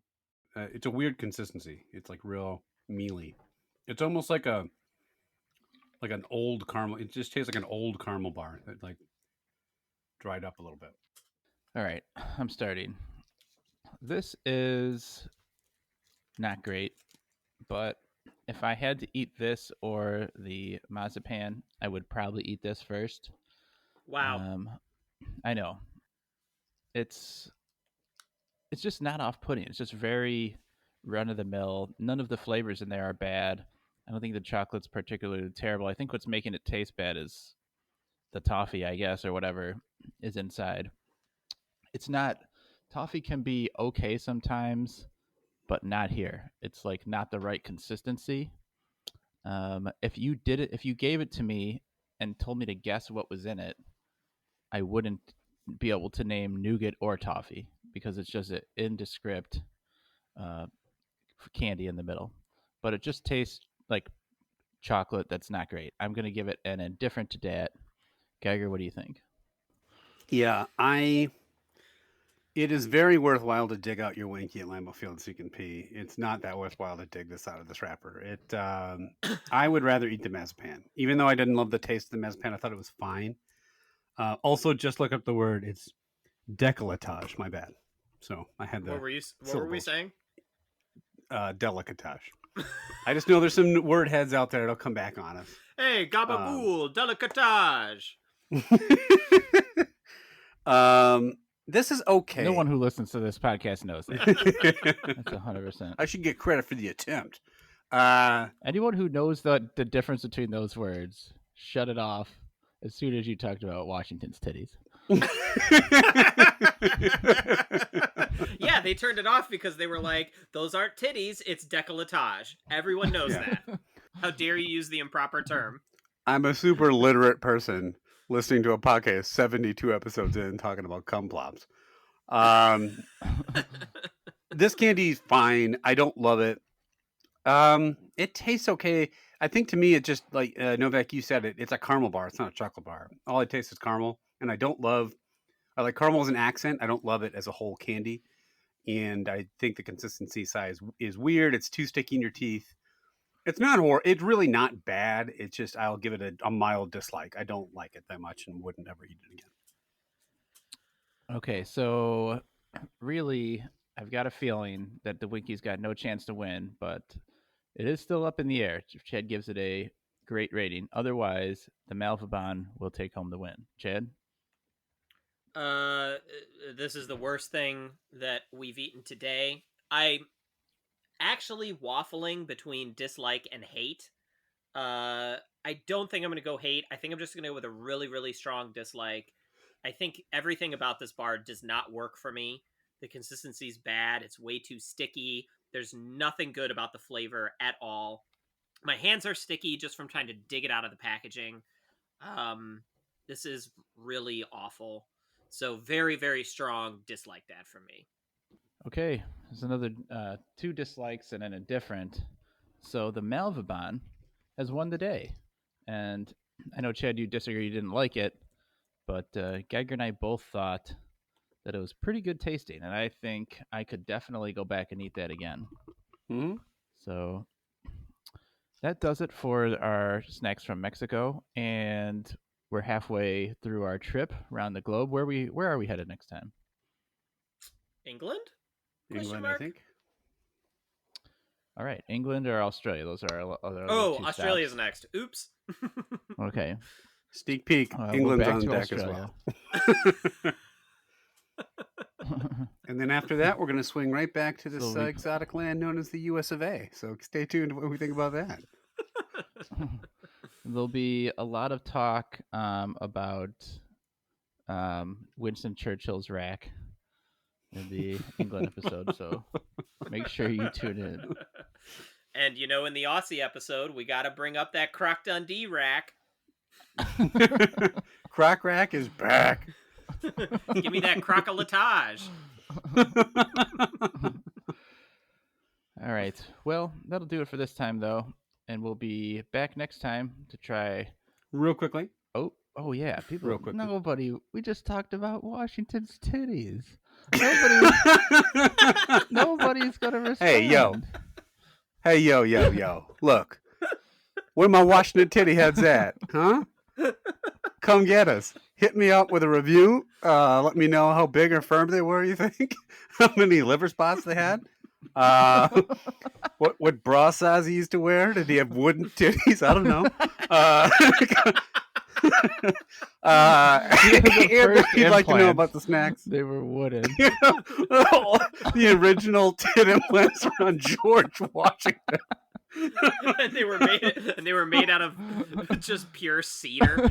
it's a weird consistency. It's like real mealy. It's almost like an old caramel. It just tastes like an old caramel bar that like dried up a little bit. All right, I'm starting. This is not great, but if I had to eat this or the Mazapan, I would probably eat this first. Wow. I know. It's just not off-putting. It's just very run-of-the-mill. None of the flavors in there are bad. I don't think the chocolate's particularly terrible. I think what's making it taste bad is the toffee, I guess, or whatever is inside. It's not... Toffee can be okay sometimes, but not here. It's like not the right consistency. If you gave it to me and told me to guess what was in it, I wouldn't be able to name nougat or toffee because it's just an indescript candy in the middle. But it just tastes like chocolate that's not great. I'm going to give it an indifferent to dat. Geiger, what do you think? Yeah, I It is very worthwhile to dig out your Winky at Lambeau Field so you can pee. It's not that worthwhile to dig this out of this wrapper. I would rather eat the Mazapan. Even though I didn't love the taste of the Mazapan, I thought it was fine. Also, just look up the word. It's décolletage. My bad. So I had the What were we syllables. saying? Delicatage. I just know there's some word heads out there that'll come back on us. Hey, gabagool, delicatage. This is okay. No one who listens to this podcast knows that. That's 100%. I should get credit for the attempt. Anyone who knows the difference between those words, shut it off as soon as you talked about Washington's titties. Yeah, they turned it off because they were like, those aren't titties, it's décolletage. Everyone knows that. How dare you use the improper term? I'm a super literate person listening to a podcast 72 episodes in talking about cum plops. This candy's fine. I don't love it. It tastes okay. I think to me, it just like Novak, you said it. It's a caramel bar. It's not a chocolate bar. All it tastes is caramel, and I like caramel as an accent. I don't love it as a whole candy, and I think the consistency size is weird. It's too sticky in your teeth. It's not It's really not bad. It's just I'll give it a mild dislike. I don't like it that much, and wouldn't ever eat it again. Okay, so really, I've got a feeling that the Winky's got no chance to win, but it is still up in the air if Chad gives it a great rating. Otherwise, the Malvabon will take home the win. Chad? This is the worst thing that we've eaten today. I'm actually waffling between dislike and hate. I don't think I'm going to go hate. I think I'm just going to go with a really, really strong dislike. I think everything about this bar does not work for me. The consistency's bad. It's way too sticky. There's nothing good about the flavor at all. My hands are sticky just from trying to dig it out of the packaging. This is really awful. So very, very strong dislike that from me. Okay, there's another 2 dislikes and an indifferent. So the Malvabon has won the day. And I know, Chad, you disagree, you didn't like it, but Geiger and I both thought that it was pretty good tasting, and I think I could definitely go back and eat that again. Mm-hmm. So that does it for our snacks from Mexico, and we're halfway through our trip around the globe. Where are we headed next time? England? England, I think. All right, England or Australia? Those are our other Oh, 2 Australia's stops. next. Oops. Okay. Sneak peek. We're England's back on to deck Australia. as well. And then after that, we're going to swing right back to this So we- exotic land known as the US of A. So stay tuned to what we think about that. There'll be a lot of talk about Winston Churchill's rack in the England episode, so make sure you tune in. And, you know, in the Aussie episode, we got to bring up that Croc Dundee rack. Croc Rack is back. Give me that crocolatage. All right. Well, that'll do it for this time, though. And we'll be back next time to try. Real quickly. Oh yeah. People. Real quickly. Nobody. We just talked about Washington's titties. Nobody's gonna respond. Hey, yo. Look. Where my Washington titty heads at? Huh? Come get us. Hit me up with a review. Let me know how big or firm they were, you think? How many liver spots they had? What bra size he used to wear? Did he have wooden titties? I don't know. If you'd like to know about the snacks. They were wooden. The original tit implants were on George Washington. and they were made out of just pure cedar.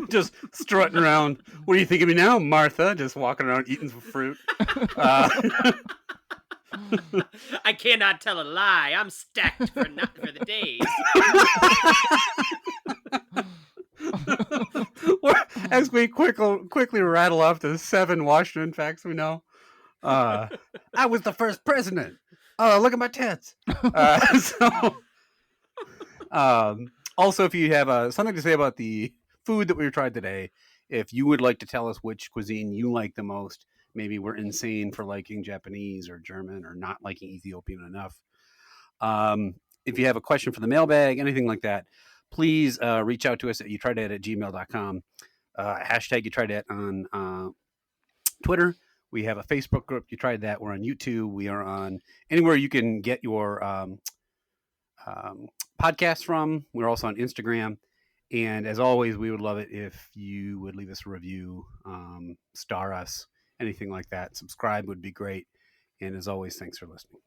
Just strutting around. What do you think of me now, Martha? Just walking around eating some fruit. I cannot tell a lie. I'm stacked for the days. As we quickly rattle off the 7 Washington facts we know. I was the first president. Oh, look at my tits. Also, if you have something to say about the food that we tried today, if you would like to tell us which cuisine you like the most, maybe we're insane for liking Japanese or German or not liking Ethiopian enough. If you have a question for the mailbag, anything like that, please reach out to us at youtrydat@gmail.com. Hashtag You Tried Dat on Twitter. We have a Facebook group, You Tried That. We're on YouTube. We are on anywhere you can get your podcasts from. We're also on Instagram. And as always, we would love it if you would leave us a review, star us, anything like that. Subscribe would be great. And as always, thanks for listening.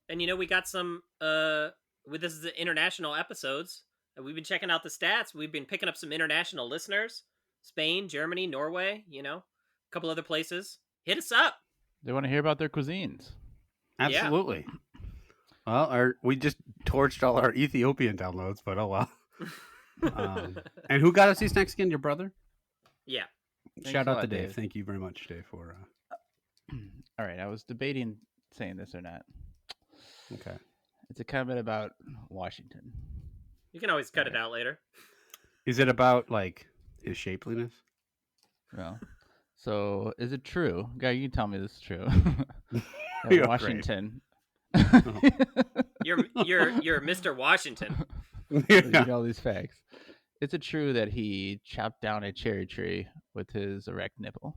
And we got some this is the international episodes. We've been checking out the stats. We've been picking up some international listeners. Spain, Germany, Norway, a couple other places. Hit us up. They want to hear about their cuisines. Absolutely. Yeah. Well, we just torched all our Ethiopian downloads, but oh well. And who got us these snacks again? Your brother? Yeah. Shout out to Dave. Thank you very much, Dave, for... All right, I was debating saying this or not. Okay. It's a comment about Washington. You can always cut it out later. Is it about, like, his shapeliness? No. So, is it true? Guy, you tell me this is true. You're Washington. You're Mr. Washington. You know all these facts. Is it true that he chopped down a cherry tree with his erect nipple?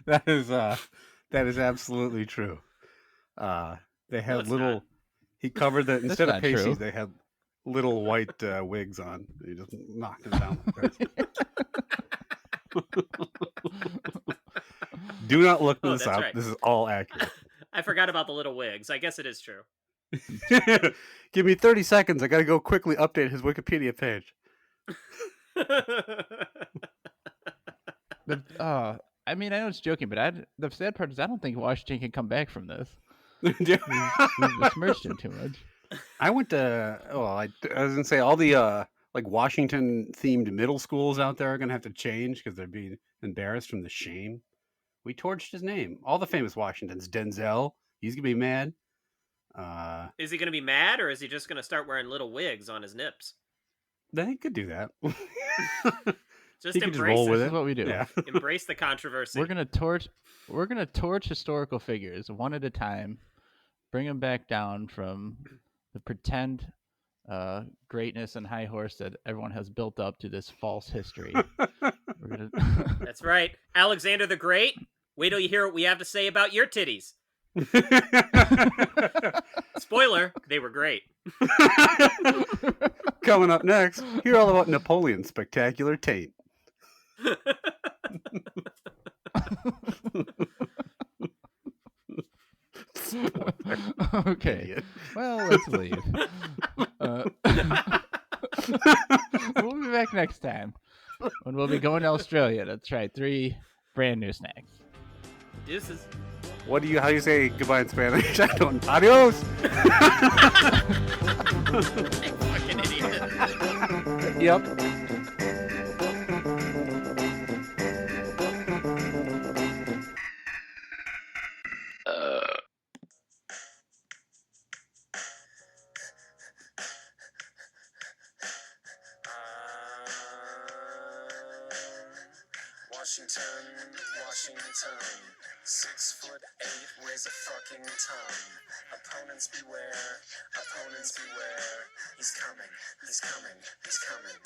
That is absolutely true. They had little. Not. He covered the instead of pasties. True. They had little white wigs on. He just knocked them down. Do not look this up. Right. This is all accurate. I forgot about the little wigs. I guess it is true. Give me 30 seconds. I got to go quickly update his Wikipedia page. I mean, I know it's joking, but the sad part is I don't think Washington can come back from this. We've besmirched him too much. I went to, I was going to say all the like Washington themed middle schools out there are going to have to change because they're being embarrassed from the shame. We torched his name. All the famous Washingtons. Denzel, he's going to be mad. Is he going to be mad, or is he just going to start wearing little wigs on his nips? They could do that. Just embrace it. This is what we do. Yeah. Embrace the controversy. We're gonna torch historical figures one at a time. Bring them back down from the pretend greatness and high horse that everyone has built up to this false history. That's right, Alexander the Great. Wait till you hear what we have to say about your titties. Spoiler, they were great. Coming up next, hear all about Napoleon's spectacular taint. Okay. Well, let's leave. We'll be back next time when we'll be going to Australia to try 3 brand new snacks. Deuces. How do you say goodbye in Spanish? I don't. Adios. Fucking idiot. Yep. Washington, 6'8", weighs a fucking ton. Opponents beware, he's coming, he's coming, he's coming.